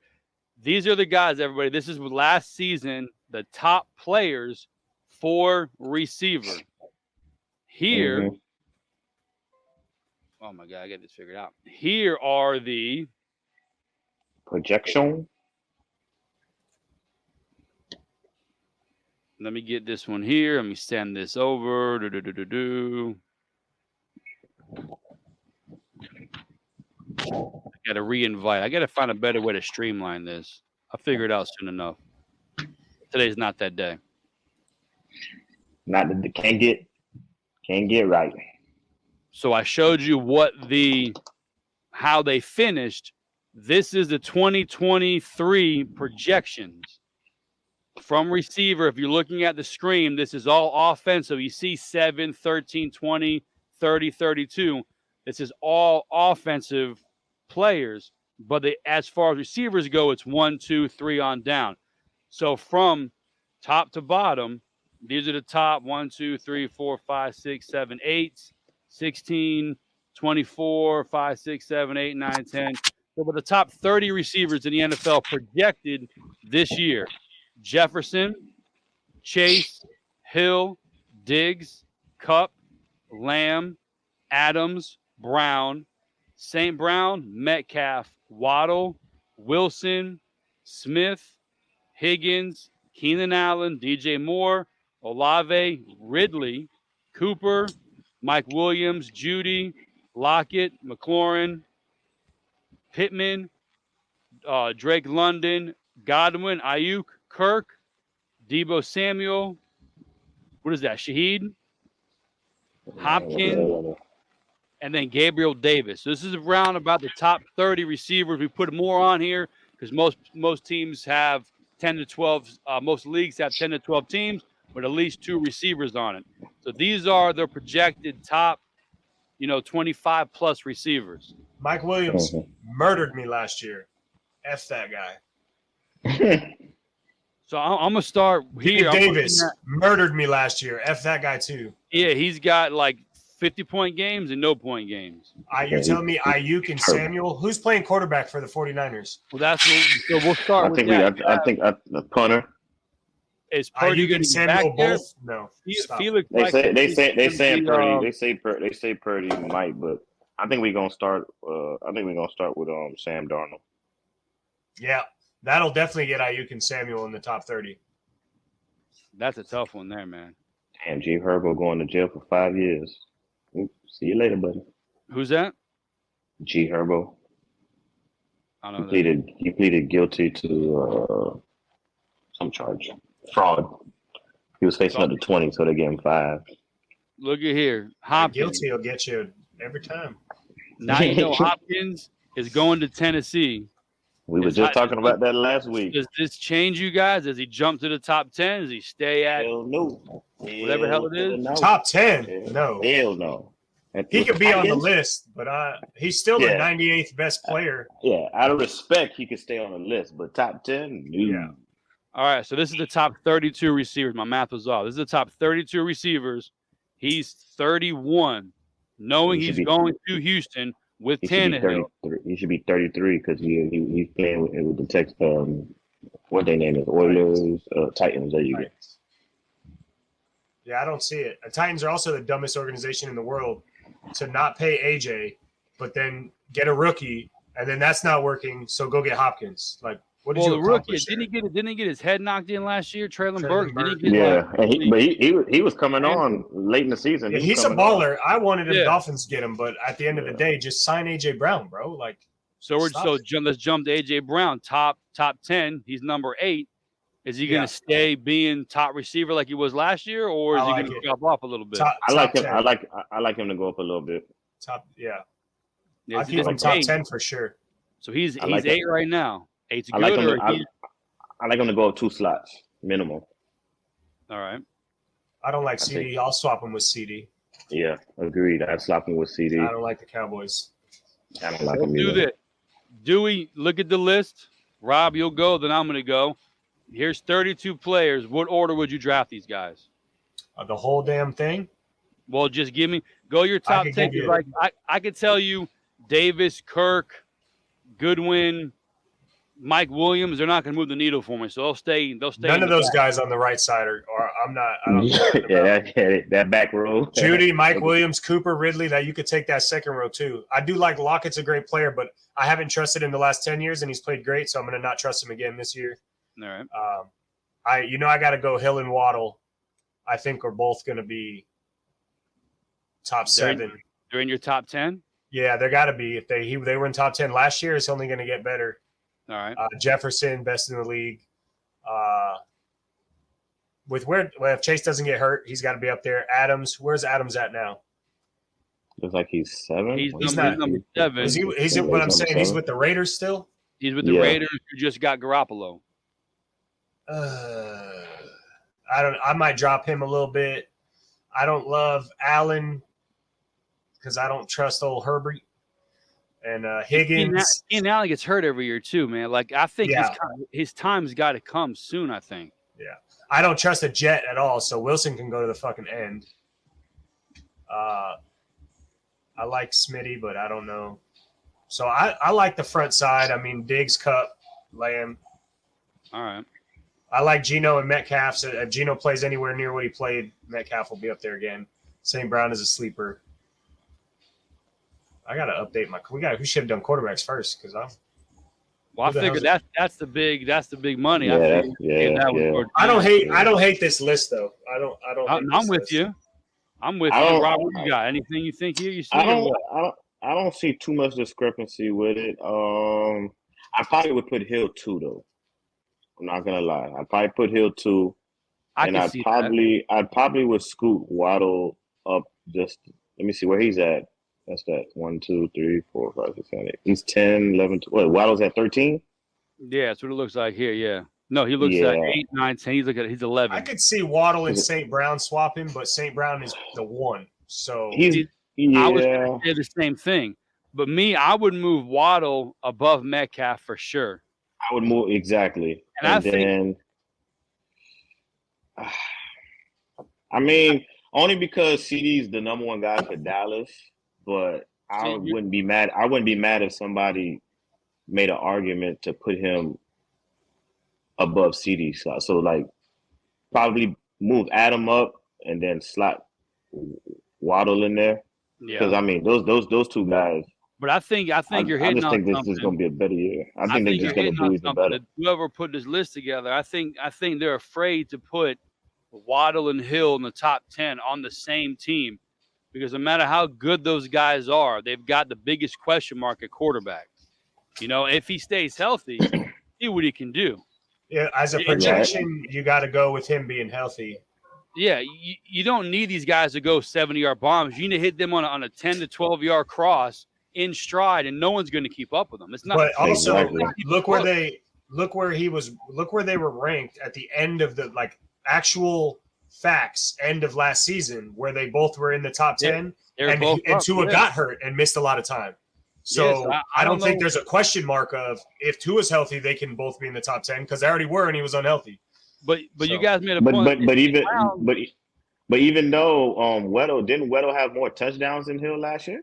These are the guys, everybody. This is last season, the top players for receiver. Here, oh my God, I got this figured out. Here are the projection. Let me get this one here. Let me send this over. I got to re-invite. I got to find a better way to streamline this. I'll figure it out soon enough. Today's not that day. Can't get right. So I showed you how they finished. This is the 2023 projections from receiver. If you're looking at the screen, this is all offensive. You see 7, 13, 20, 30, 32. This is all offensive players. But as far as receivers go, it's 1, 2, 3 on down. So from top to bottom, these are the top 1, 2, 3, 4, 5, 6, 7, 8, 16, 24, 5, 6, 7, 8, 9, 10. So with the top 30 receivers in the NFL projected this year, Jefferson, Chase, Hill, Diggs, Cup, Lamb, Adams, Brown, St. Brown, Metcalf, Waddle, Wilson, Smith, Higgins, Keenan Allen, DJ Moore, Olave, Ridley, Cooper, Mike Williams, Judy, Lockett, McLaurin, Pittman, Drake London, Godwin, Ayuk, Kirk, Deebo Samuel. What is that? Shaheed, Hopkins, and then Gabriel Davis. So this is around about the top 30 receivers. We put more on here because most teams have 10 to 12. Most leagues have 10 to 12 teams with at least 2 receivers on it. So these are the projected top, 25 plus receivers. Mike Williams murdered me last year. F that guy. So I'm gonna start here. Davis murdered me last year. F that guy too. Yeah, he's got like 50-point games and no-point games. You're telling me Ayuk and Samuel? Who's playing quarterback for the 49ers? Well, so we'll start with that. I think the punter. Is Purdy Ayuk and Samuel both? No. Felix They say Purdy might, but I think we're gonna start. With Sam Darnold. Yeah, that'll definitely get Ayuk and Samuel in the top 30. That's a tough one there, man. Damn, G. Herbo going to jail for 5 years. See you later, buddy. Who's that? G. Herbo. I don't know. He pleaded guilty to some charge. Fraud. He was facing up to 20, so they gave him 5. Look at here. Hopkins. Guilty will get you every time. Now Hopkins is going to Tennessee. We were just talking about that last week. Does this change you guys? Does he jump to the top 10? Does he stay at no. Whatever hell it is? No. Top 10? No. Hell no. He could be on the list, but he's still the 98th best player. Yeah, out of respect, he could stay on the list, but top 10, yeah. All right, so this is the top 32 receivers. My math was off. This is the top 32 receivers. He's 31, knowing he's going to Houston with Tannehill. He should be 33 because he's playing with the Texans. What their name is? Oilers, Titans. There you go. Yeah, I don't see it. The Titans are also the dumbest organization in the world to not pay AJ, but then get a rookie, and then that's not working. So go get Hopkins. Like, what did you accomplish? Didn't he get his head knocked in last year? Traylon Burks. He was coming on late in the season. Yeah, he's a baller. I wanted the Dolphins to get him, but at the end of the day, just sign AJ Brown, bro. Like, let's jump to AJ Brown, top 10. He's number 8. Is he going to stay being top receiver like he was last year, or is he going to drop off a little bit? I like him. I like him to go up a little bit. I'll keep him top 10 for sure. So he's 8 right now. 8's good. I like him to go up 2 slots minimum. All right. I don't like CD. I'll swap him with CD. Yeah, agreed. I'd swap him with CD. I don't like the Cowboys. I don't like him either. Do this. Dewey, look at the list. Rob, you'll go. Then I'm going to go. Here's 32 players. What order would you draft these guys? The whole damn thing? Well, just go your top 10. I could tell you Davis, Kirk, Goodwin, Mike Williams, they're not going to move the needle for me. So they'll stay. None of those guys on the right side are I'm not. I don't that back row. Judy, Mike Williams, Cooper, Ridley, that you could take that second row too. I do like Lockett's a great player, but I haven't trusted him the last 10 years, and he's played great, so I'm going to not trust him again this year. All right. I got to go Hill and Waddle. I think we're both going to be top 7. They're in your top 10? Yeah, they got to be. If they were in top 10 last year, it's only going to get better. All right. Jefferson, best in the league. If Chase doesn't get hurt, he's got to be up there. Adams, where's Adams at now? Looks like he's 7. He's number 7. He's what I'm saying. He's with the Raiders still. He's with the Raiders who just got Garoppolo. I might drop him a little bit. I don't love Allen because I don't trust old Herbert and Higgins. Ian Allen gets hurt every year too, man. Like I think his time's got to come soon. I think. Yeah, I don't trust a Jet at all. So Wilson can go to the fucking end. I like Smitty, but I don't know. So I like the front side. I mean, Diggs, Cup, Lamb. All right. I like Geno and Metcalf. So if Geno plays anywhere near what he played, Metcalf will be up there again. St. Brown is a sleeper. I gotta update we should have done quarterbacks first because I figured that's the big money. Yeah, I don't hate this list though. I'm with you. Rob, what you got? Anything you think here? You see? I don't see too much discrepancy with it. I probably would put Hill 2 though. I'm not gonna lie. I'd probably put Hill 2, and I'd probably would scoot Waddle up. Just let me see where he's at. That's that 1, 2, 3, 4, 5, 6, 7, 8. He's 10, 11, 12. Waddle's at 13. Yeah, that's what it looks like here. Yeah. No, he looks at 8, 9, 10. He's 11. I could see Waddle and St. Brown swapping, but St. Brown is the 1. So I was going to say the same thing. But I would move Waddle above Metcalf for sure. I would move exactly. I mean, only because CD's the number 1 guy for Dallas, but I wouldn't be mad. I wouldn't be mad if somebody made an argument to put him above CD slot. So like probably move Adam up and then slot Waddle in there. Yeah. Because I mean those 2 guys. But I think you're hitting on something. I just think this is going to be a better year. I think they're just going to do even better. Whoever put this list together, I think they're afraid to put Waddle and Hill in the top 10 on the same team because no matter how good those guys are, they've got the biggest question mark at quarterback. You know, if he stays healthy, see what he can do. Yeah, as a projection, you got to go with him being healthy. Yeah, you don't need these guys to go 70-yard bombs. You need to hit them on a 10 to 12-yard cross in stride, and no one's going to keep up with them. It's not. But also, look where they were ranked at the end of the actual facts end of last season where they both were in the top 10 and Tua got hurt and missed a lot of time. So I don't think there's a question mark of if Tua's healthy, they can both be in the top 10 because they already were and he was unhealthy. But you guys made a point. But even though Weddle have more touchdowns than Hill last year?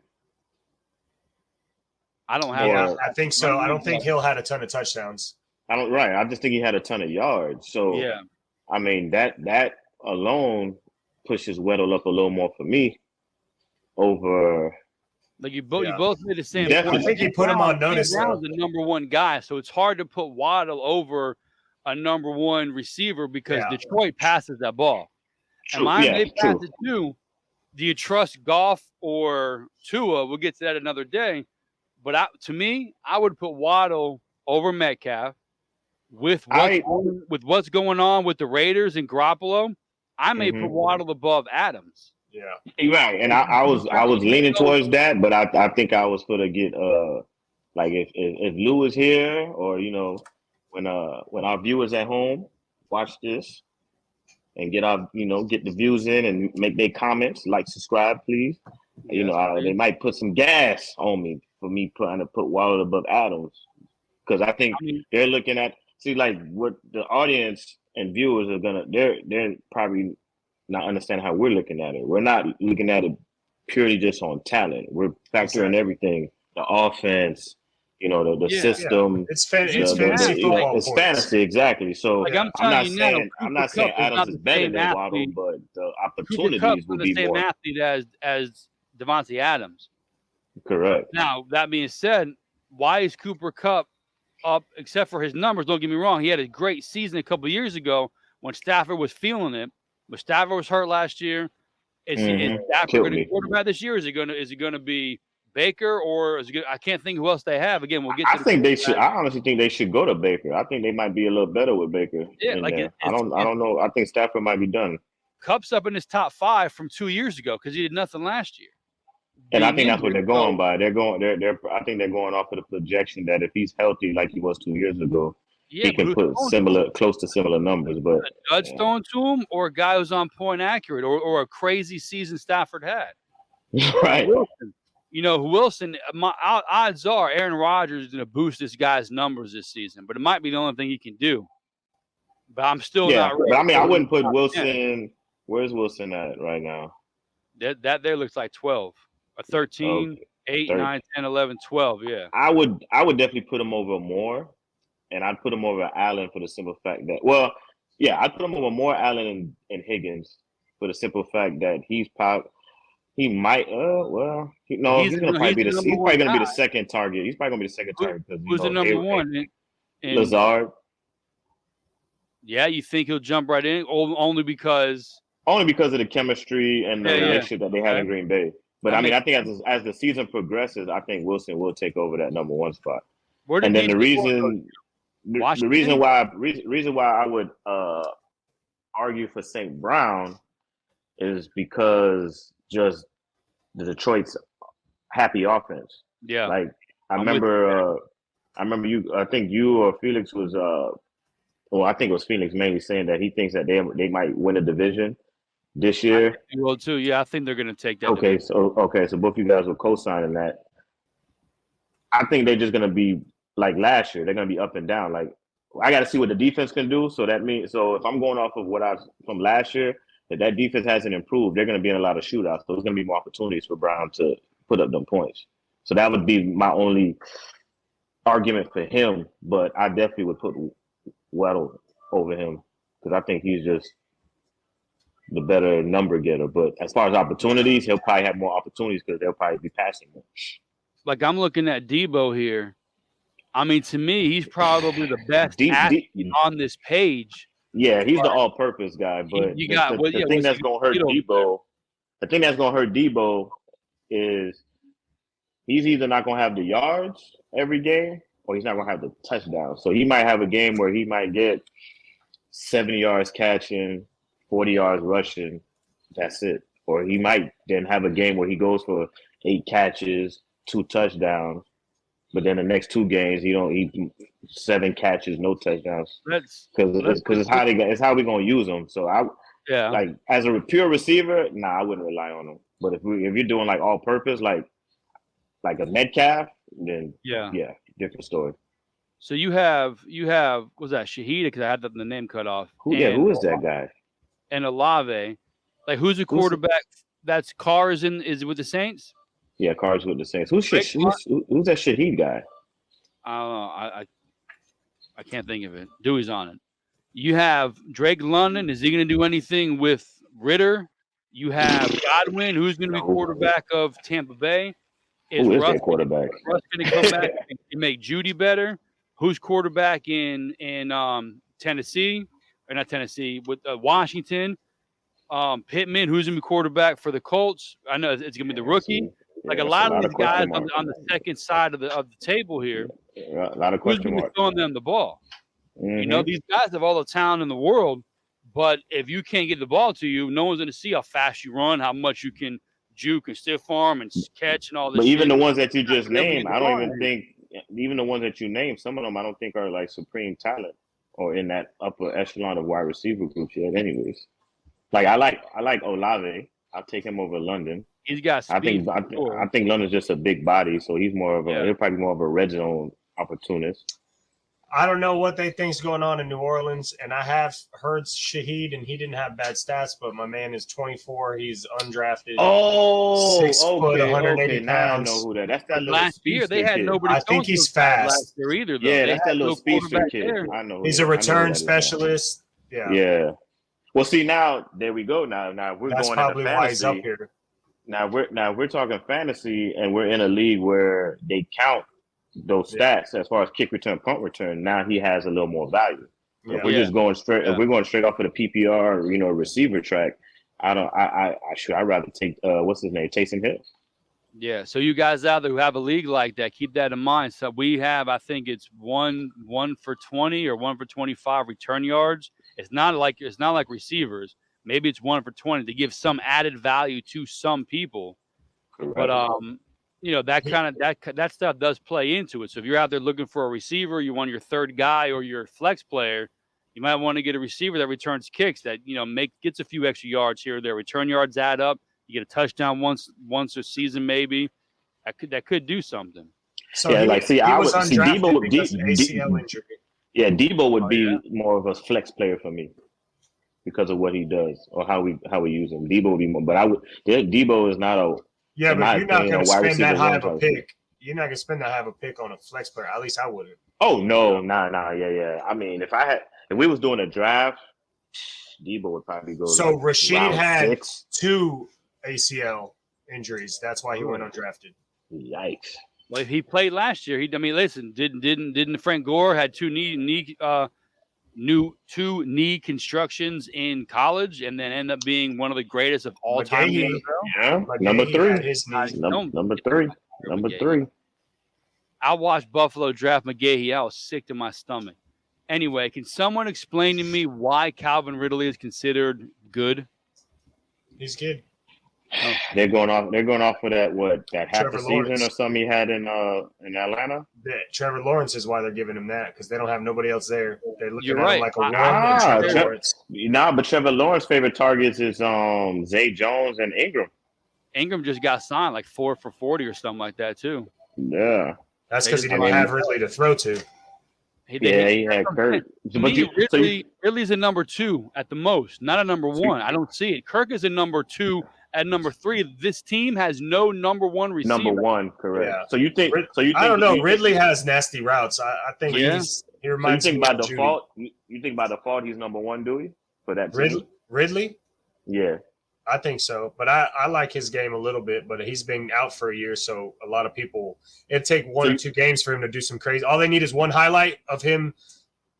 I don't have. Yeah, I think so. I don't think Hill had a ton of touchdowns. I just think he had a ton of yards. So yeah, I mean that alone pushes Weddle up a little more for me over. Like you both made the same point. I think he put him on notice. Brown's the number one guy, so it's hard to put Waddle over a number one receiver because Detroit passes that ball. True. And they pass it too. Do you trust Goff or Tua? We'll get to that another day. But to me, I would put Waddle over Metcalf with what's going on with the Raiders and Garoppolo. I may put Waddle above Adams. Yeah, you're right. And I was leaning towards that, but I think I was going to get like if Lou was here, or when our viewers at home watch this and get the views in and make their comments, like, subscribe, please. They might put some gas on me for me trying to put Waddle above Adams, because I think they're looking at what the audience and viewers are gonna. They're probably not understand how we're looking at it. We're not looking at it purely just on talent. We're factoring everything: the offense, the system. Yeah. It's fantasy football. It's fantasy, exactly. So I'm not saying Adams is better than Waddle, but the opportunities will be more. Cooper Kupp is the same athlete as Devontae Adams. Correct. Now, that being said, why is Cooper Kupp up, except for his numbers? Don't get me wrong. He had a great season a couple of years ago when Stafford was feeling it. But Stafford was hurt last year. Is Stafford going to quarterback this year? Is it going to be Baker, or is it I can't think who else they have. Again, we'll get to I honestly think they should go to Baker. I think they might be a little better with Baker. Yeah, I don't know. I think Stafford might be done. Kupp's up in his top 5 from 2 years ago because he did nothing last year. And I think that's what they're going by. I think they're going off of the projection that if he's healthy like he was 2 years ago, he can put close to similar numbers. But a dud throwing to him, or a guy who's on point accurate, or a crazy season Stafford had. Right. Wilson, my odds are Aaron Rodgers is going to boost this guy's numbers this season, but it might be the only thing he can do. But I'm still not ready. But I wouldn't put Wilson. Where's Wilson at right now? That there looks like 12. A 13, 8, 9, 10, 11, 12, yeah. I would definitely put him over Moore, and I'd put him over Allen for the simple fact that, I'd put him over Moore, Allen, and Higgins for the simple fact that he's going to be the second target. He's probably going to be the second target. Who's the number one? Lazard. Yeah, you think he'll jump right in only because of the chemistry and the relationship that they have in Green Bay. But I think as the season progresses, I think Wilson will take over that number one spot. And then the reason why I would argue for St. Brown is because just the Detroit's happy offense. Yeah. Like I remember you. I think you or Felix was. I think it was Felix mainly saying that he thinks that they might win a division this year. Well, too. Yeah, I think they're going to take that. Okay, so both you guys were co-signing that. I think they're just going to be like last year. They're going to be up and down. Like I got to see what the defense can do. So if I'm going off of from last year, that defense hasn't improved, they're going to be in a lot of shootouts. So there's going to be more opportunities for Brown to put up them points. So that would be my only argument for him. But I definitely would put Weddle over him because I think he's just the better number getter. But as far as opportunities, he'll probably have more opportunities because they'll probably be passing more. Like I'm looking at Debo here. I mean, to me, he's probably the best athlete on this page. Yeah, he's the all-purpose guy. But the thing that's going to hurt Debo is he's either not going to have the yards every game or he's not going to have the touchdowns. So he might have a game where he might get 70 yards catching, 40 yards rushing. That's it. Or he might then have a game where he goes for 8 catches, 2 touchdowns. But then the next 2 games, he 7 catches, no touchdowns. Because it's how we're going to use them. So Yeah. Like as a pure receiver, nah, I wouldn't rely on him. But if you're doing like all purpose, like a Metcalf, then Yeah. different story. So you have was that Shahid? Because I had the name cut off. Who is that guy? And Olave. Like who's the quarterback? That's Carr is with the Saints? Yeah, Carr's with the Saints. Who's that Shahid guy? I don't know. I can't think of it. Dewey's on it. You have Drake London. Is he going to do anything with Ritter? You have Godwin, who's going to be quarterback of Tampa Bay. Who is their quarterback? Russ going to come back and make Judy better? Who's quarterback in Tennessee? Or not Tennessee, with Washington? Pittman, who's going to be quarterback for the Colts? I know it's going to be the rookie. Like a lot of these guys on the second side of the table here. A lot of question marks. Who's throwing them the ball? Mm-hmm. You know, these guys have all the talent in the world, but if you can't get the ball to you, no one's going to see how fast you run, how much you can juke and stiff arm and catch and all this. But even the ones that you just named, I don't even think. Even the ones that you named, some of them I don't think are like supreme talent or in that upper echelon of wide receiver groups yet. Anyways, like I like Olave. I'll take him over London. He's got speed. I think London's just a big body, so he's more of he'll probably be more of a red zone opportunist. I don't know what they think's going on in New Orleans, and I have heard Shahid, and he didn't have bad stats, but my man is 24. He's undrafted. 6 foot, 180 now pounds. I know who that. That's that little last year they had kid. nobody. I think he's fast. Last year either, though. Yeah, that's that little speedster kid. There. I know. He's a return specialist. Yeah. Yeah. Well, see now, there we go. Now we're That's going probably into why he's fantasy. up here. Now we're talking fantasy, and we're in a league where they count those stats as far as kick return, punt return. Now he has a little more value. If we're just going straight, if we're going straight off of the PPR, receiver track, I'd rather take what's his name, Taysom Hill. Yeah. So you guys out there who have a league like that, keep that in mind. So we have, I think it's one for 20 or 1 for 25 return yards. It's not like receivers. Maybe it's 1 for 20 to give some added value to some people. Correct. But that stuff does play into it. So if you're out there looking for a receiver, you want your third guy or your flex player, you might want to get a receiver that returns kicks that gets a few extra yards here or there. Return yards add up. You get a touchdown once a season, maybe. That could do something. So he was undrafted because of ACL injury. Yeah, Debo would be more of a flex player for me because of what he does or how we use him. Debo would be more, but Debo is not a. Yeah, but you're not going to spend that high of a pick. You're not going to spend that high of a pick on a flex player. At least I wouldn't. Oh no, nah, yeah. I mean, if we was doing a draft, Debo would probably go. So Rashid had 6. 2 ACL injuries. That's why he went undrafted. Yikes. Well, he played last year. Listen, didn't Frank Gore had 2 knee constructions in college, and then end up being one of the greatest of all time. Yeah, number 3. Number 3. Number 3. I watched Buffalo draft McGahee. I was sick to my stomach. Anyway, can someone explain to me why Calvin Ridley is considered good? He's good. Oh. They're going off of that half Trevor the season Lawrence. Or something he had in Atlanta. Trevor Lawrence is why they're giving him that because they don't have nobody else there. They're looking You're at right. him like a Trevor Lawrence. But Trevor Lawrence's favorite targets is Zay Jones and Ingram. Ingram just got signed like 4 for 40 or something like that too. Yeah, that's because he didn't have Ridley to throw to. He had Kirk. Ridley's a number 2 at the most, not a number 1. I don't see it. Kirk is a number 2. At number 3, this team has no number 1 receiver. Number 1, correct. Yeah. So you think? I don't know. Ridley has nasty routes. I think he reminds me of default. You think by default he's number 1, Dewey, for that team? Ridley? Yeah, I think so. But I like his game a little bit. But he's been out for a year, so a lot of people it'd take 1 or 2 games for him to do some crazy. All they need is one highlight of him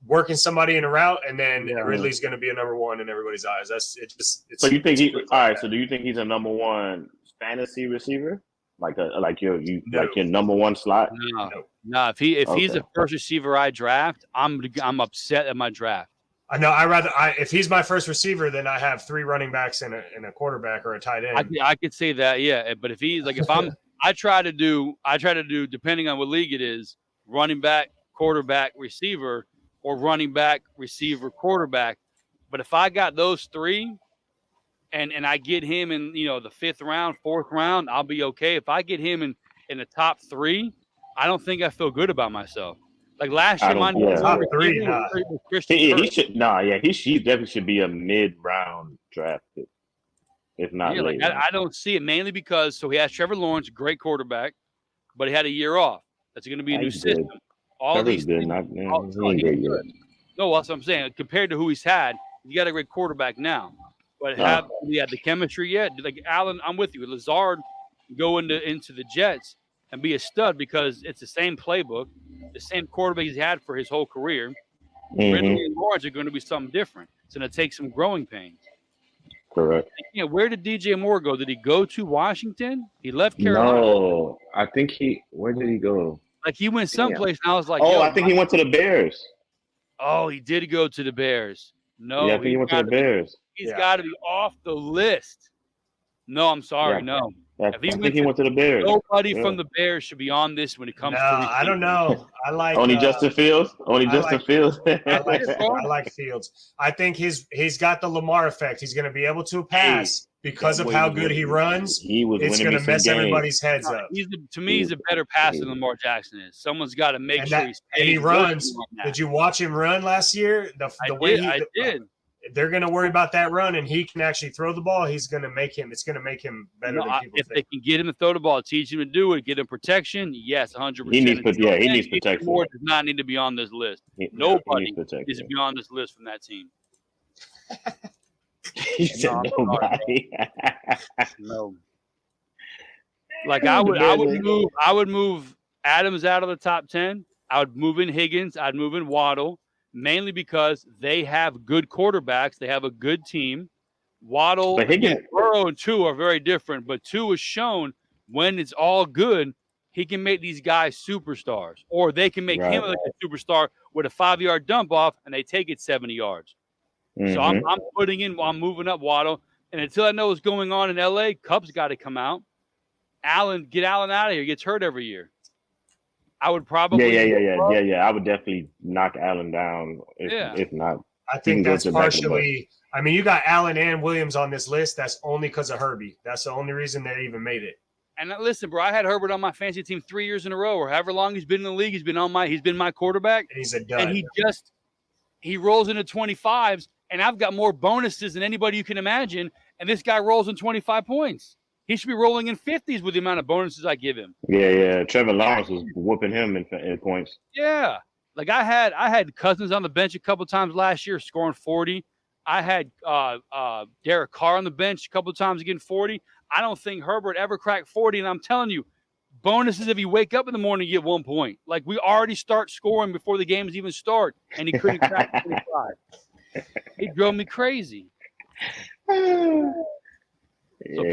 working somebody in a route, and then Ridley's going to be a number 1 in everybody's eyes. So you think So do you think he's a number 1 fantasy receiver, like your number 1 slot? No. If he's the first receiver I draft, I'm upset at my draft. I know. If he's my first receiver, then I have 3 running backs and a quarterback or a tight end. I could say that, yeah. But if he's I try to do depending on what league it is, running back, quarterback, receiver. Or running back, receiver, quarterback. But if I got those 3, and I get him in the 5th round, 4th round, I'll be okay. If I get him in the top 3, I don't think I feel good about myself. Like last year, my top 3, nah. He should he definitely should be a mid-round draft pick, if not late. Like I don't see it, mainly because he has Trevor Lawrence, great quarterback, but he had a year off. That's going to be a new system. Good. All Trevor's these good. things, He ain't good. No, that's what I'm saying. Compared to who he's had, you got a great quarterback now. But have we had the chemistry yet? Like Allen, I'm with you. Lazard go into the Jets and be a stud because it's the same playbook, the same quarterback he's had for his whole career. Ridley and Lawrence are going to be something different. It's going to take some growing pains. Correct. Where did DJ Moore go? Did he go to Washington? He left Carolina. No, I think where did he go? Like he went someplace, and I was like, I think he went to the Bears. Oh, he did go to the Bears. No, yeah, I think he went to the Bears. He's got to be off the list. No, I'm sorry, no. I think he went to the Bears. Nobody from the Bears should be on this when it comes to. I don't know. I like only Justin Fields. Fields. I like Fields. I think he's got the Lamar effect. He's going to be able to pass because of how good he runs. It's going to mess everybody's heads up. To me, he's a better passer than Lamar Jackson is. Someone's got to make sure he's. And he runs. Did you watch him run last year? I did. They're going to worry about that run, and he can actually throw the ball. It's going to make him better than people if think. they can get him to throw the ball, teach him to do it, get him protection, yes, 100%. He needs protection. Moore does not need to be on this list. Nobody needs to be on this list from that team. He said nobody. No. Like I would move Adams out of the top 10. I would move in Higgins. I'd move in Waddle. Mainly because they have good quarterbacks. They have a good team. Waddle, Burrow, and Tua are very different. But Tua has shown when it's all good, he can make these guys superstars. Or they can make him like a superstar with a 5-yard dump off, and they take it 70 yards. So I'm moving up Waddle. And until I know what's going on in L.A., Cup's got to come out. Get Allen out of here. He gets hurt every year. I would probably yeah. I would definitely knock Allen down if not. I think that's partially. I mean, you got Allen and Williams on this list. That's only because of Herbie. That's the only reason they even made it. And listen, bro, I had Herbert on my fantasy team 3 years in a row, or however long he's been in the league. He's been my quarterback. And he's a dud. And he rolls into 25s, and I've got more bonuses than anybody you can imagine. And this guy rolls in 25 points. He should be rolling in 50s with the amount of bonuses I give him. Yeah. Trevor Lawrence was whooping him in points. Yeah. Like I had Cousins on the bench a couple times last year scoring 40. I had Derek Carr on the bench a couple times getting 40. I don't think Herbert ever cracked 40. And I'm telling you, bonuses if you wake up in the morning, you get 1 point. Like we already start scoring before the games even start, and he couldn't crack 25. It drove me crazy. So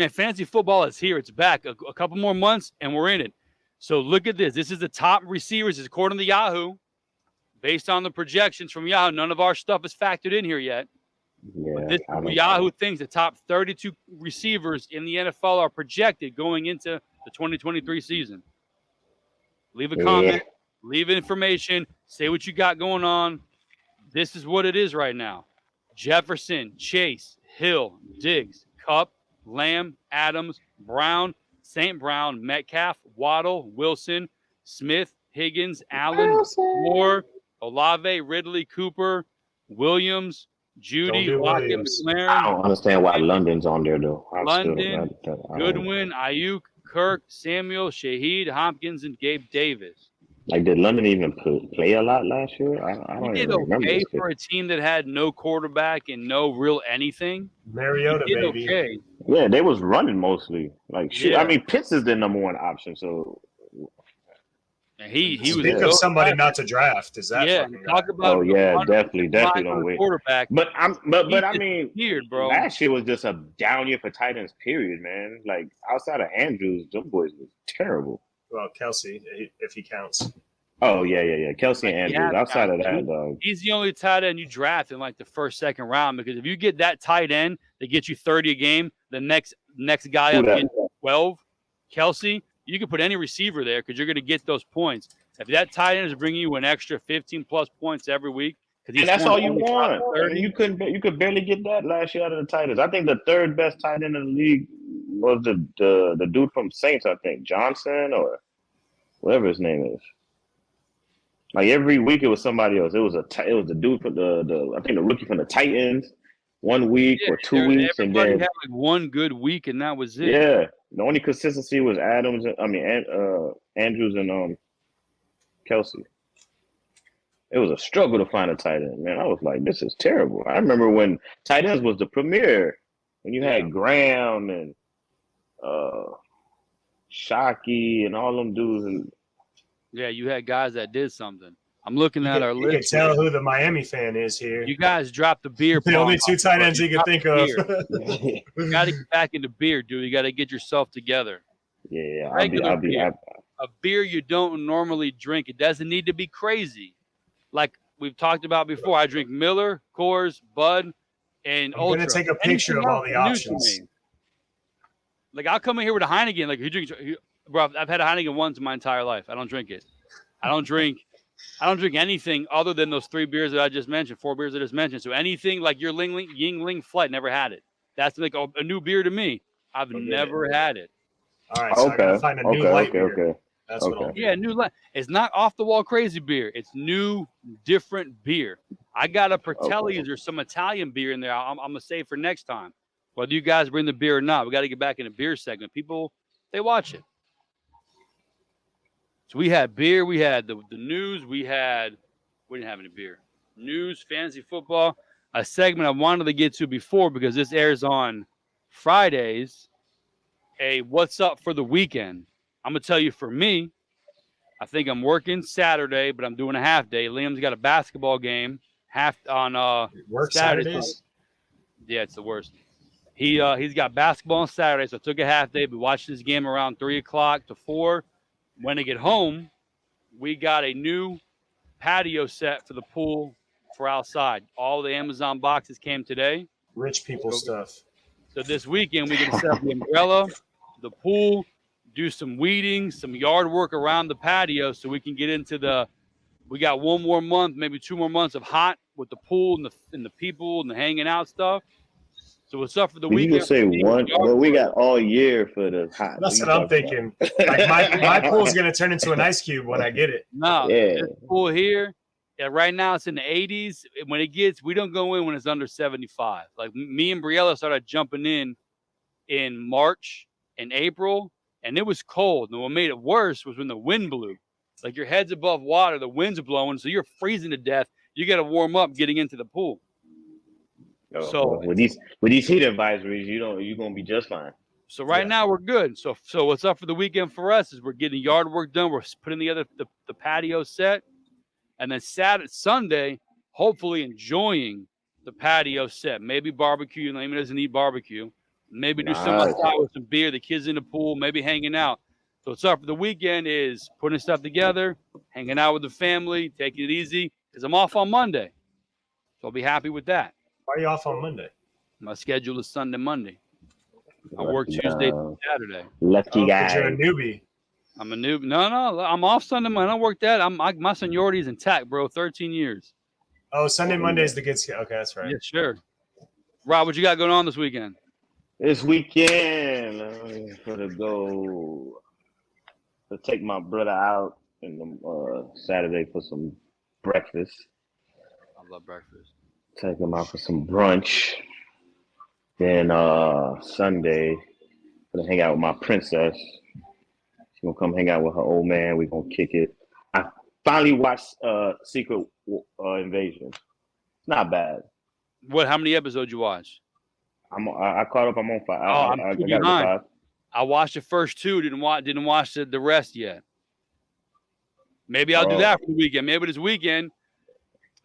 fantasy football is here. It's back. A couple more months, and we're in it. So look at this. This is the top receivers, according to Yahoo. Based on the projections from Yahoo, none of our stuff is factored in here yet. Yeah, Yahoo thinks the top 32 receivers in the NFL are projected going into the 2023 season. Leave a comment. Leave information. Say what you got going on. This is what it is right now. Jefferson, Chase, Hill, Diggs, Kupp, Lamb, Adams, Brown, St. Brown, Metcalf, Waddle, Wilson, Smith, Higgins, Allen, Moore, Olave, Ridley, Cooper, Williams, Judy, Lockett, McLaren. I don't understand why London's on there, though. Goodwin, Ayuk, Kirk, Samuel, Shaheed, Hopkins, and Gabe Davis. Like, did London even play a lot last year? I don't even remember. Okay for a team that had no quarterback and no real anything. Mariota, baby. Okay. Yeah, they was running mostly. Like shit. Yeah. I mean, Pitts is the number one option. So and he was. Speak of somebody not to draft. Is that? Yeah. Talk about. Oh yeah, definitely don't wait. Quarterback. But I mean, weird, bro. Last year was just a down year for tight ends. Period, man. Like outside of Andrews, them boys was terrible. Well, Kelsey, if he counts. Oh, yeah. Kelsey and Andrews. Outside of that, dog. He's the only tight end you draft in like the first, second round, because if you get that tight end that gets you 30 a game, the next guy up gets 12, Kelsey, you can put any receiver there because you're going to get those points. If that tight end is bringing you an extra 15-plus points every week, And that's all you want. And you could barely get that last year out of the Titans. I think the third best tight end in the league was the dude from Saints, I think, Johnson or whatever his name is. Like every week it was somebody else. It was the dude from I think the rookie from the Titans 1 week or 2 weeks, and then had like one good week, and that was it. Yeah, the only consistency was Andrews and Kelsey. It was a struggle to find a tight end, man. I was like, this is terrible. I remember when tight ends was the premier, when you had Graham and Shockey and all them dudes. And yeah, you had guys that did something. I'm looking at our list. You can tell who the Miami fan is here. You guys dropped the beer. The only two tight ends you can think of. You got to get back into beer, dude. You got to get yourself together. Yeah, a beer you don't normally drink. It doesn't need to be crazy. Like we've talked about before, I drink Miller, Coors, Bud, and Ultra. I'm going to take a picture of all the options. Like I'll come in here with a Heineken. Like bro, I've had a Heineken once in my entire life. I don't drink it. I don't drink anything other than those 3 beers that I just mentioned, 4 beers I just mentioned. So anything like your Yingling Flight, never had it. That's like a new beer to me. I've never had it. All right, so I gotta find a new light beer. Okay. That's what I'll do. Yeah, new light. It's not off the wall crazy beer. It's new, different beer. I got a Pertelli's or some Italian beer in there. I'm gonna save for next time. Whether you guys bring the beer or not, we got to get back in the beer segment. People, they watch it. So we had beer, we had the news, we didn't have any beer. News, fantasy football, a segment I wanted to get to before because this airs on Fridays. A what's up for the weekend. I'm going to tell you for me, I think I'm working Saturday, but I'm doing a half day. Liam's got a basketball game on work Saturdays. Yeah, it's the worst. He's got basketball on Saturday, so I took a half day, but watched this game around 3 o'clock to 4. When I get home, we got a new patio set for the pool for outside. All the Amazon boxes came today. Rich people stuff. So this weekend, we're going to set up the umbrella, the pool, do some weeding, some yard work around the patio so we can get into we got 1 more month, maybe 2 more months of hot with the pool and the people and the hanging out stuff. So what's up for the weekend? You can say one, but we got all year for the hot. That's what I'm thinking. Like my pool's going to turn into an ice cube when I get it. No, this pool here, right now it's in the 80s. When we don't go in when it's under 75. Like me and Briella started jumping in March and April, and it was cold. And what made it worse was when the wind blew. Like your head's above water, the wind's blowing, so you're freezing to death. You got to warm up getting into the pool. So with these heat advisories, you're gonna be just fine. So right now we're good. So what's up for the weekend for us is we're getting yard work done. We're putting together the patio set, and then Sunday, hopefully enjoying the patio set. Maybe barbecue. Lehman doesn't eat barbecue. Maybe do some outside with some beer. The kids in the pool. Maybe hanging out. So what's up for the weekend is putting stuff together, hanging out with the family, taking it easy. Because I'm off on Monday, so I'll be happy with that. Why are you off on Monday? My schedule is Sunday, Monday. I work Tuesday to Saturday. Lucky guy. You're a newbie. I'm a noob. No, I'm off Sunday, Monday. I don't work that. My seniority is intact, bro. 13 years. Oh, Sunday, Monday is the good schedule. Okay, that's right. Yeah, sure. Rob, what you got going on this weekend? This weekend, I'm gonna go to take my brother out on Saturday for some breakfast. I love breakfast. Take him out for some brunch. Then Sunday, gonna hang out with my princess. She's gonna come hang out with her old man. We're gonna kick it. I finally watched Secret Invasion. It's not bad. What? How many episodes you watch? I caught up. I'm on 5. I'm too behind. I watched the first 2. Didn't watch the rest yet. Maybe I'll do that for the weekend.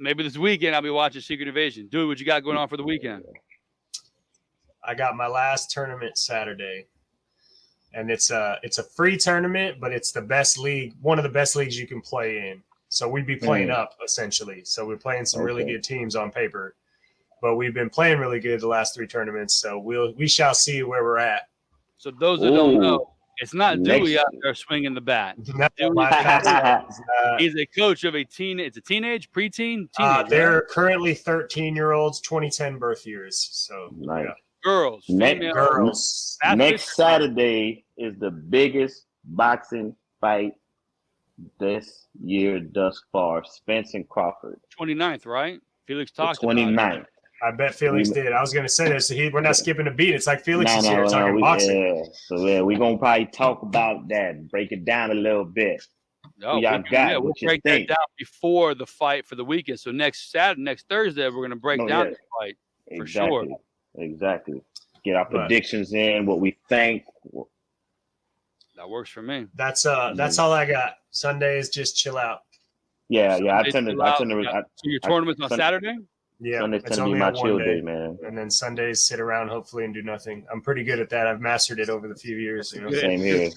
Maybe this weekend I'll be watching Secret Invasion. Dude, what you got going on for the weekend? I got my last tournament Saturday, and it's a free tournament, but it's the best league, one of the best leagues you can play in. So we'd be playing up essentially. So we're playing some really good teams on paper, but we've been playing really good the last 3 tournaments. So we shall see where we're at. So those that don't know, It's not Dewey out there swinging the bat. He's a coach of it's a teenage, preteen, teenage. They're currently 13-year-olds, 2010 birth years. So nice. Yeah. Girls, female girls. Next Saturday is the biggest boxing fight this year thus far. Spence and Crawford. 29th, right? Felix talked 29th. I bet Felix did. I was going to say this. We're not skipping a beat. It's like Felix is here talking boxing. Yeah. So we're going to probably talk about that, break it down a little bit. We'll break that down before the fight for the weekend. So next Thursday, we're going to break down the fight for sure. Exactly. Get our predictions in, what we think. That works for me. That's all I got. Sundays, just chill out. Yeah. So your tournament's on Saturday? Yeah, Sunday's going to be my chill day, man. And then Sundays, sit around, hopefully, and do nothing. I'm pretty good at that. I've mastered it over the few years. You know? Same here.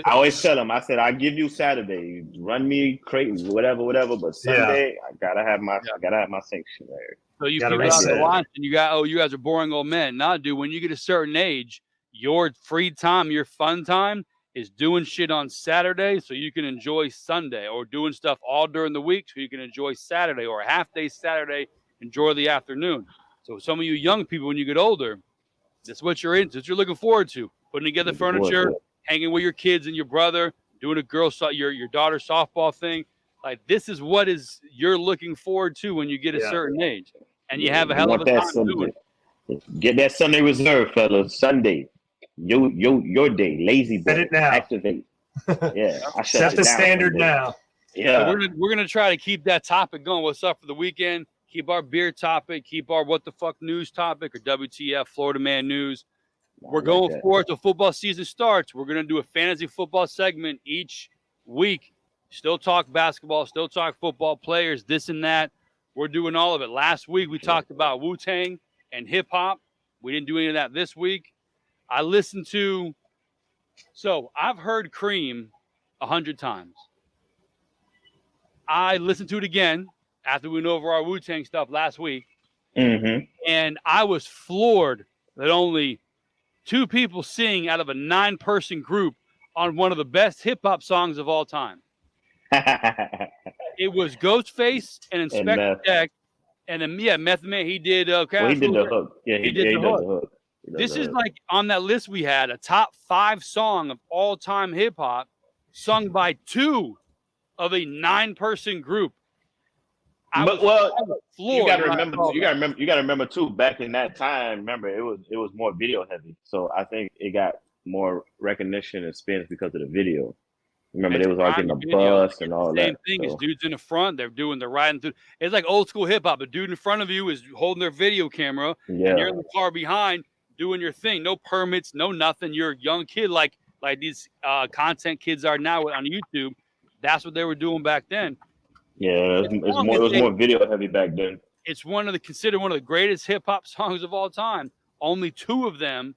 I always tell them, I said, I'll give you Saturday. Run me crazy, whatever. But Sunday, I gotta have my sanctuary. So you people out there watching, you guys are boring old men. Nah, dude, when you get a certain age, your free time, your fun time is doing shit on Saturday so you can enjoy Sunday, or doing stuff all during the week so you can enjoy Saturday, or a half day Saturday, enjoy the afternoon. So some of you young people, when you get older, that's what you're into. That's what you're looking forward to. Putting together furniture, hanging with your kids and your brother, doing your daughter's softball thing. Like, this is what you're looking forward to when you get a certain age. And you have a hell of a time doing it. Get that Sunday reserve, fellas. Sunday. Your day, lazy boy. Set it now. Activate. Yeah, set the standard now. Yeah, so we're gonna try to keep that topic going. What's up for the weekend? Keep our beer topic. Keep our what the fuck news topic, or WTF Florida Man news. We're going forward till football season starts. We're gonna do a fantasy football segment each week. Still talk basketball. Still talk football players. This and that. We're doing all of it. Last week we talked about Wu-Tang and hip hop. We didn't do any of that this week. I listened to, so I've heard Cream 100 times. I listened to it again after we went over our Wu-Tang stuff last week. Mm-hmm. And I was floored that only 2 people sing out of a 9-person group on one of the best hip-hop songs of all time. It was Ghostface and Inspector Deck. And then, Method Man, he did. He did the hook. Yeah, he did the hook. This is like on that list we had a top 5 song of all time hip hop, sung by 2 of a 9-person group. You got to remember too. Back in that time, remember it was more video heavy, so I think it got more recognition and spins because of the video. Remember, they was all getting a bus and all that. Same thing as dudes in the front. They're riding through. It's like old school hip hop. A dude in front of you is holding their video camera, and you're in the car behind doing your thing. No permits, no nothing. You're a young kid like these content kids are now on YouTube. That's what they were doing back then. Yeah, it was more video heavy back then. It's considered one of the greatest hip hop songs of all time. Only 2 of them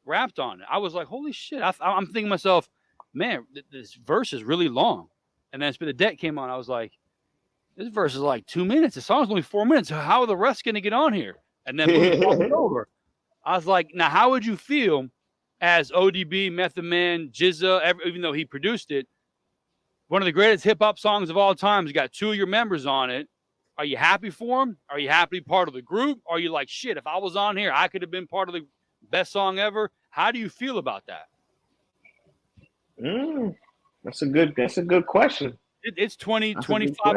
rapped on it. I was like, holy shit! I'm thinking to myself, man, this verse is really long. And then Spit the Deck came on. I was like, this verse is like 2 minutes. The song's only 4 minutes. How are the rest going to get on here? And then it over. I was like, now how would you feel as ODB, Method Man, Jizza, even though he produced it, one of the greatest hip-hop songs of all time, has got 2 of your members on it. Are you happy for him? Are you happy part of the group? Are you like, shit, if I was on here, I could have been part of the best song ever? How do you feel about that? That's a good question. It's 25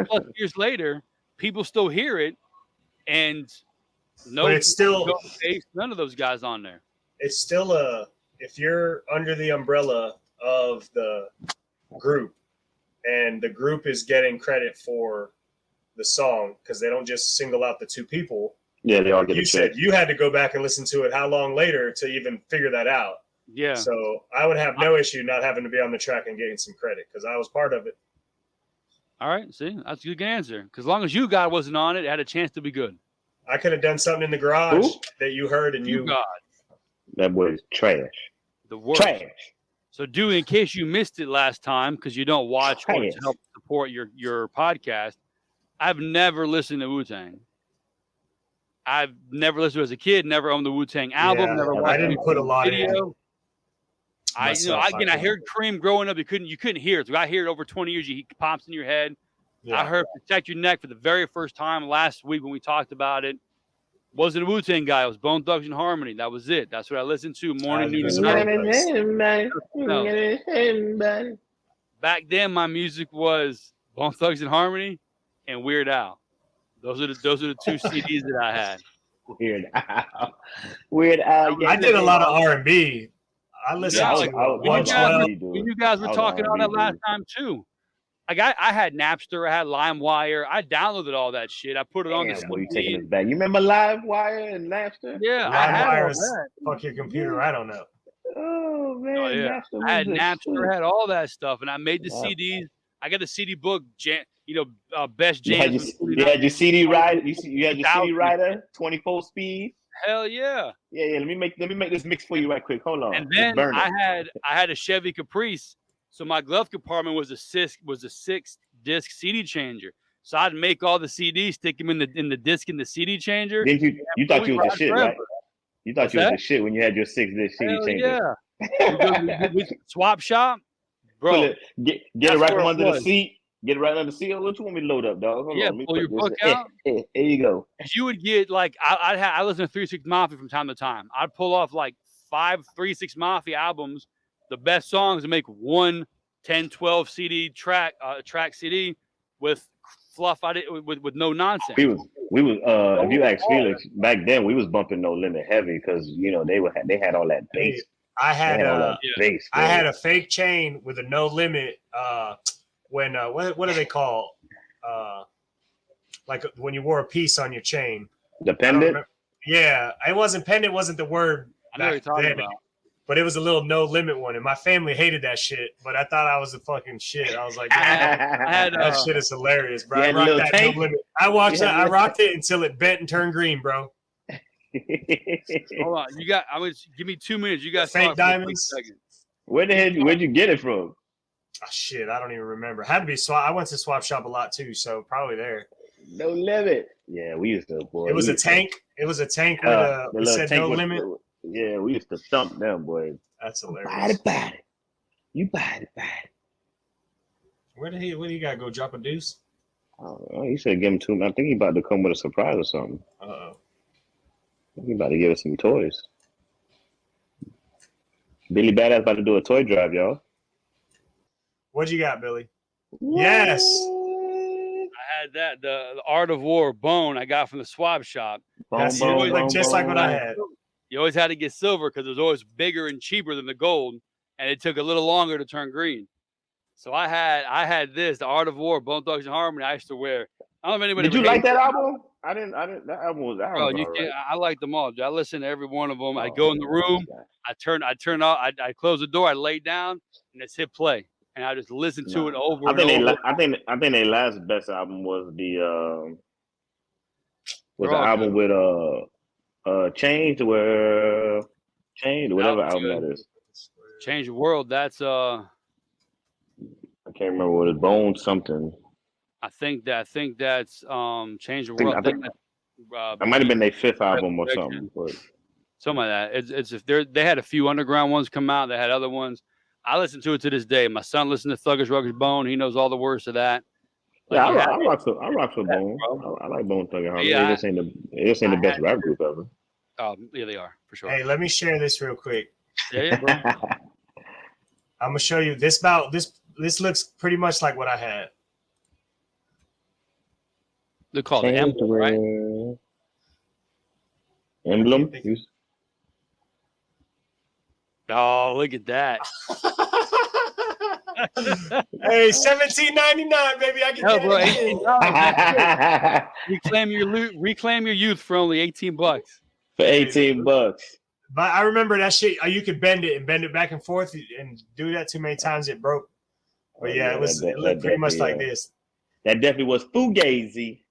plus years later. People still hear it, and but it's still none of those guys on there. It's still if you're under the umbrella of the group, and the group is getting credit for the song because they don't just single out the 2 people. Yeah, they all get. You said you had to go back and listen to it. How long later to even figure that out? Yeah. So I would have no issue not having to be on the track and getting some credit because I was part of it. All right. See, that's a good answer. Because as long as you God wasn't on it, it had a chance to be good. I could have done something in the garage that you heard and you God. That boy's trash. The worst. Trash. So, Dewey, in case you missed it last time because you don't watch or to help support your podcast, I've never listened to Wu-Tang. I've never listened to it as a kid, never owned the Wu-Tang album. Yeah, never I didn't put a lot in. I heard Cream growing up. You couldn't hear it. So I hear it over 20 years. He pops in your head. Yeah. I heard Protect Your Neck for the very first time last week when we talked about it. Wasn't a Wu-Tang guy. It was Bone Thugs and Harmony. That was it. That's what I listened to morning, noon, and night. Back then, my music was Bone Thugs and Harmony and Weird Al. Those are the two CDs that I had. Weird Al. I did a lot of R&B. I listened to 112. You guys were talking on that last time too. I had Napster, I had LimeWire, I downloaded all that shit. I put it on the CD. You taking us back? You remember LimeWire and Napster? Yeah, LimeWire is fuck your computer. I don't know. Oh man, I had Napster, I had all that stuff, and I made the CDs. I got the CD book, best jams. You had your CD writer. You had your CD writer, 24 speed. Hell yeah. Yeah. Let me make this mix for you right quick. Hold on. And then I had a Chevy Caprice. So my glove compartment was a 6-disc CD changer. So I'd make all the CDs, stick them in the disc in the CD changer. Didn't you thought you was the shit, right? You thought you was the shit when you had your 6-disc CD changer. Yeah. Swap shop, bro. Get it right from under the seat. Get it right under the seat. What you want me to load up, dog? Hold on. Pull your book out. Here you go. You would get I listen to 3 6 Mafia from time to time. I'd pull off like 5 3 6 Mafia albums. The best songs to make one 10, 12 CD track CD with fluff with no nonsense. We was if you ask Felix back then, we was bumping No Limit heavy because they had all that bass. I had a fake chain with a No Limit. When what do they call? Like when you wore a piece on your chain. The pendant. Yeah, it wasn't pendant. Wasn't the word. I know what you're talking about. But it was a little No Limit one, and my family hated that shit. But I thought I was the fucking shit. I was like, that shit is hilarious, bro. I rocked that No Limit. I rocked it until it bent and turned green, bro. Hold on, give me 2 minutes. You got fake diamonds. Where'd you get it from? Oh, shit, I don't even remember. Had to be Swap. I went to Swap Shop a lot too, so probably there. No Limit. Yeah, we used to. Boy, it was a tank. It was a tank with it said No Limit. Yeah, we used to thump them, boy. That's hilarious. You buy it. Where do you got to go drop a deuce? Oh, you should give him 2. I think he about to come with a surprise or something. Uh-oh. He about to give us some toys. Billy Badass about to do a toy drive, y'all. What you got, Billy? Yes. I had that the Art of War Bone I got from the swap shop. Just like what I had. You always had to get silver because it was always bigger and cheaper than the gold, and it took a little longer to turn green. So I had this, the Art of War, Bone Thugs and Harmony. I used to wear. I don't know if anybody. Did you like that album? I didn't. That album was. I liked them all. I listened to every one of them. I go in the room. I turn off. I close the door. I lay down and it's hit play, and I just listen to it over and over. I think their last best album was the album with Change the World, whatever album that is. Change the World. That's I can't remember what it's Bone something. I think that's Change the World. I think that might have been their 5th album or something. But. Something like that. It's if they had a few underground ones come out. They had other ones. I listen to it to this day. My son listens to Thuggish Ruggish Bone. He knows all the words to that. Like, I rock for Bone. I like Bone Thugs. Yeah, they just ain't the best rap group ever. Oh yeah, they are for sure. Hey, let me share this real quick. Yeah, bro. I'm gonna show you this. This looks pretty much like what I had. They call it Emblem, right? Emblem. Oh, look at that. Hey, $17.99, baby. I can get $18. Reclaim your youth for only $18. For $18. But I remember that shit. You could bend it back and forth and do that too many times. It broke. But it looked pretty much like this. That definitely was fugazi.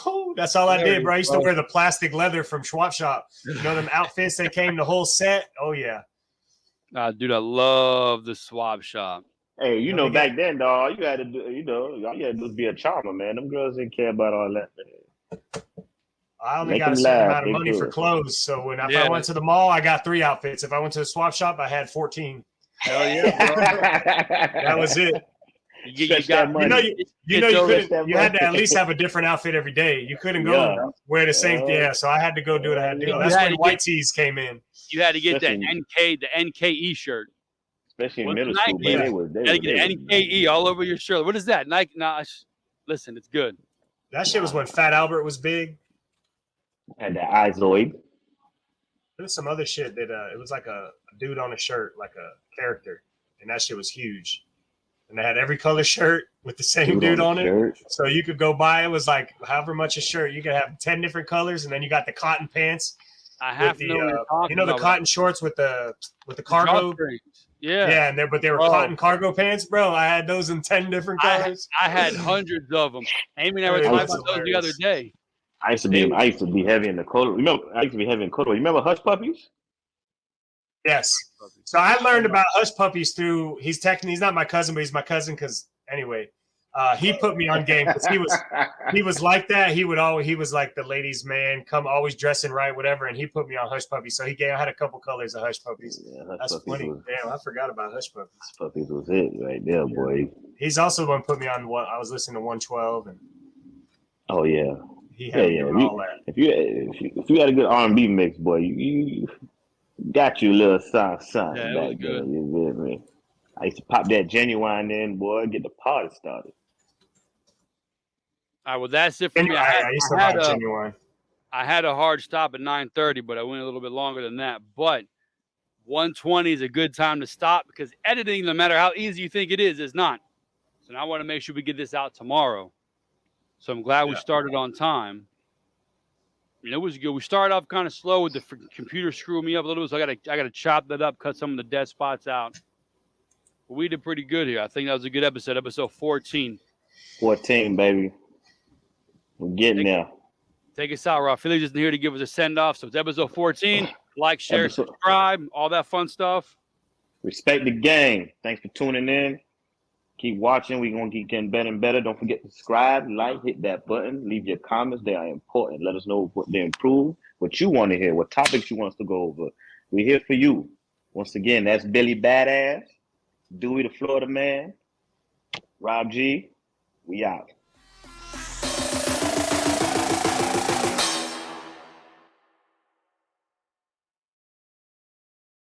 Oh, that's all I did, bro. I used to wear the plastic leather from Swap Shop. You know them outfits that came the whole set? Oh, yeah. Dude, I love the Swap Shop. Hey, back then, dog, you had to do, all you had to do was be a charmer, man. Them girls didn't care about all that, man. I only Make got a them certain laugh. amount of They money for good. clothes. So if I went to the mall, I got 3 outfits. If I went to the swap shop, I had 14. Hell yeah, bro. That was it. You got money. You couldn't. that You had to at money. least have a different outfit every day. You couldn't Yeah. go wear the same thing. Yeah, so I had to go do what I had to do. That's when white tees came in. You had to get that Especially- the NKE shirt. Especially in What's middle Nike? school, man. Yeah. They You gotta get NKE all over your shirt. What is that? Nike? Nah, listen, it's good. That shit was when Fat Albert was big. had that Izoid. There was some other shit that it was like a dude on a shirt, like a character, and that shit was huge. And they had every color shirt with the same dude on it. So you could go buy, it was like however much a shirt. You could have 10 different colors, and then you got the cotton pants. I have to know what you're talking about. The cotton shorts with the cargo. Yeah, but they were cotton cargo pants, bro. I had those in 10 different colors. I had hundreds of them. Amy and I were talking about those the other day. I used to be heavy in the color. Remember, I used to be heavy in color. You remember Hush Puppies? Yes. So I learned about Hush Puppies through. He's not my cousin, but he's my cousin because anyway, he put me on game because he was like that. He was like the ladies' man, always dressing right, whatever, and he put me on Hush Puppies. So I had a couple colors of Hush Puppies. Yeah, that's funny. Damn, I forgot about Hush Puppies. Hush Puppies was it right there, boy. He's also the one put me on what I was listening to 112 and. Oh yeah. He had all that. If you had a good R&B mix, boy, you got you a little something Yeah, back there. You feel me? I used to pop that Genuine in, boy, get the party started. All right, well, that's it for me. I used to like Genuine. I had a hard stop at 9:30, but I went a little bit longer than that. But 120 is a good time to stop because editing, no matter how easy you think it is not. So now I want to make sure we get this out tomorrow. So I'm glad we started on time. It was good. We started off kind of slow with the computer screwing me up a little bit, so I gotta chop that up, cut some of the dead spots out. But we did pretty good here. I think that was a good episode, episode 14. 14, baby. We're getting there. Take us out, Rob. Philly's just here to give us a send-off. So it's episode 14. Like, share, subscribe, all that fun stuff. Respect the game. Thanks for tuning in. Keep watching. We're going to keep getting better and better. Don't forget to subscribe, like, hit that button. Leave your comments. They are important. Let us know what they improve, what you want to hear, what topics you want us to go over. We're here for you. Once again, that's Billy Badass, Dewey the Florida Man, Rob G. We out.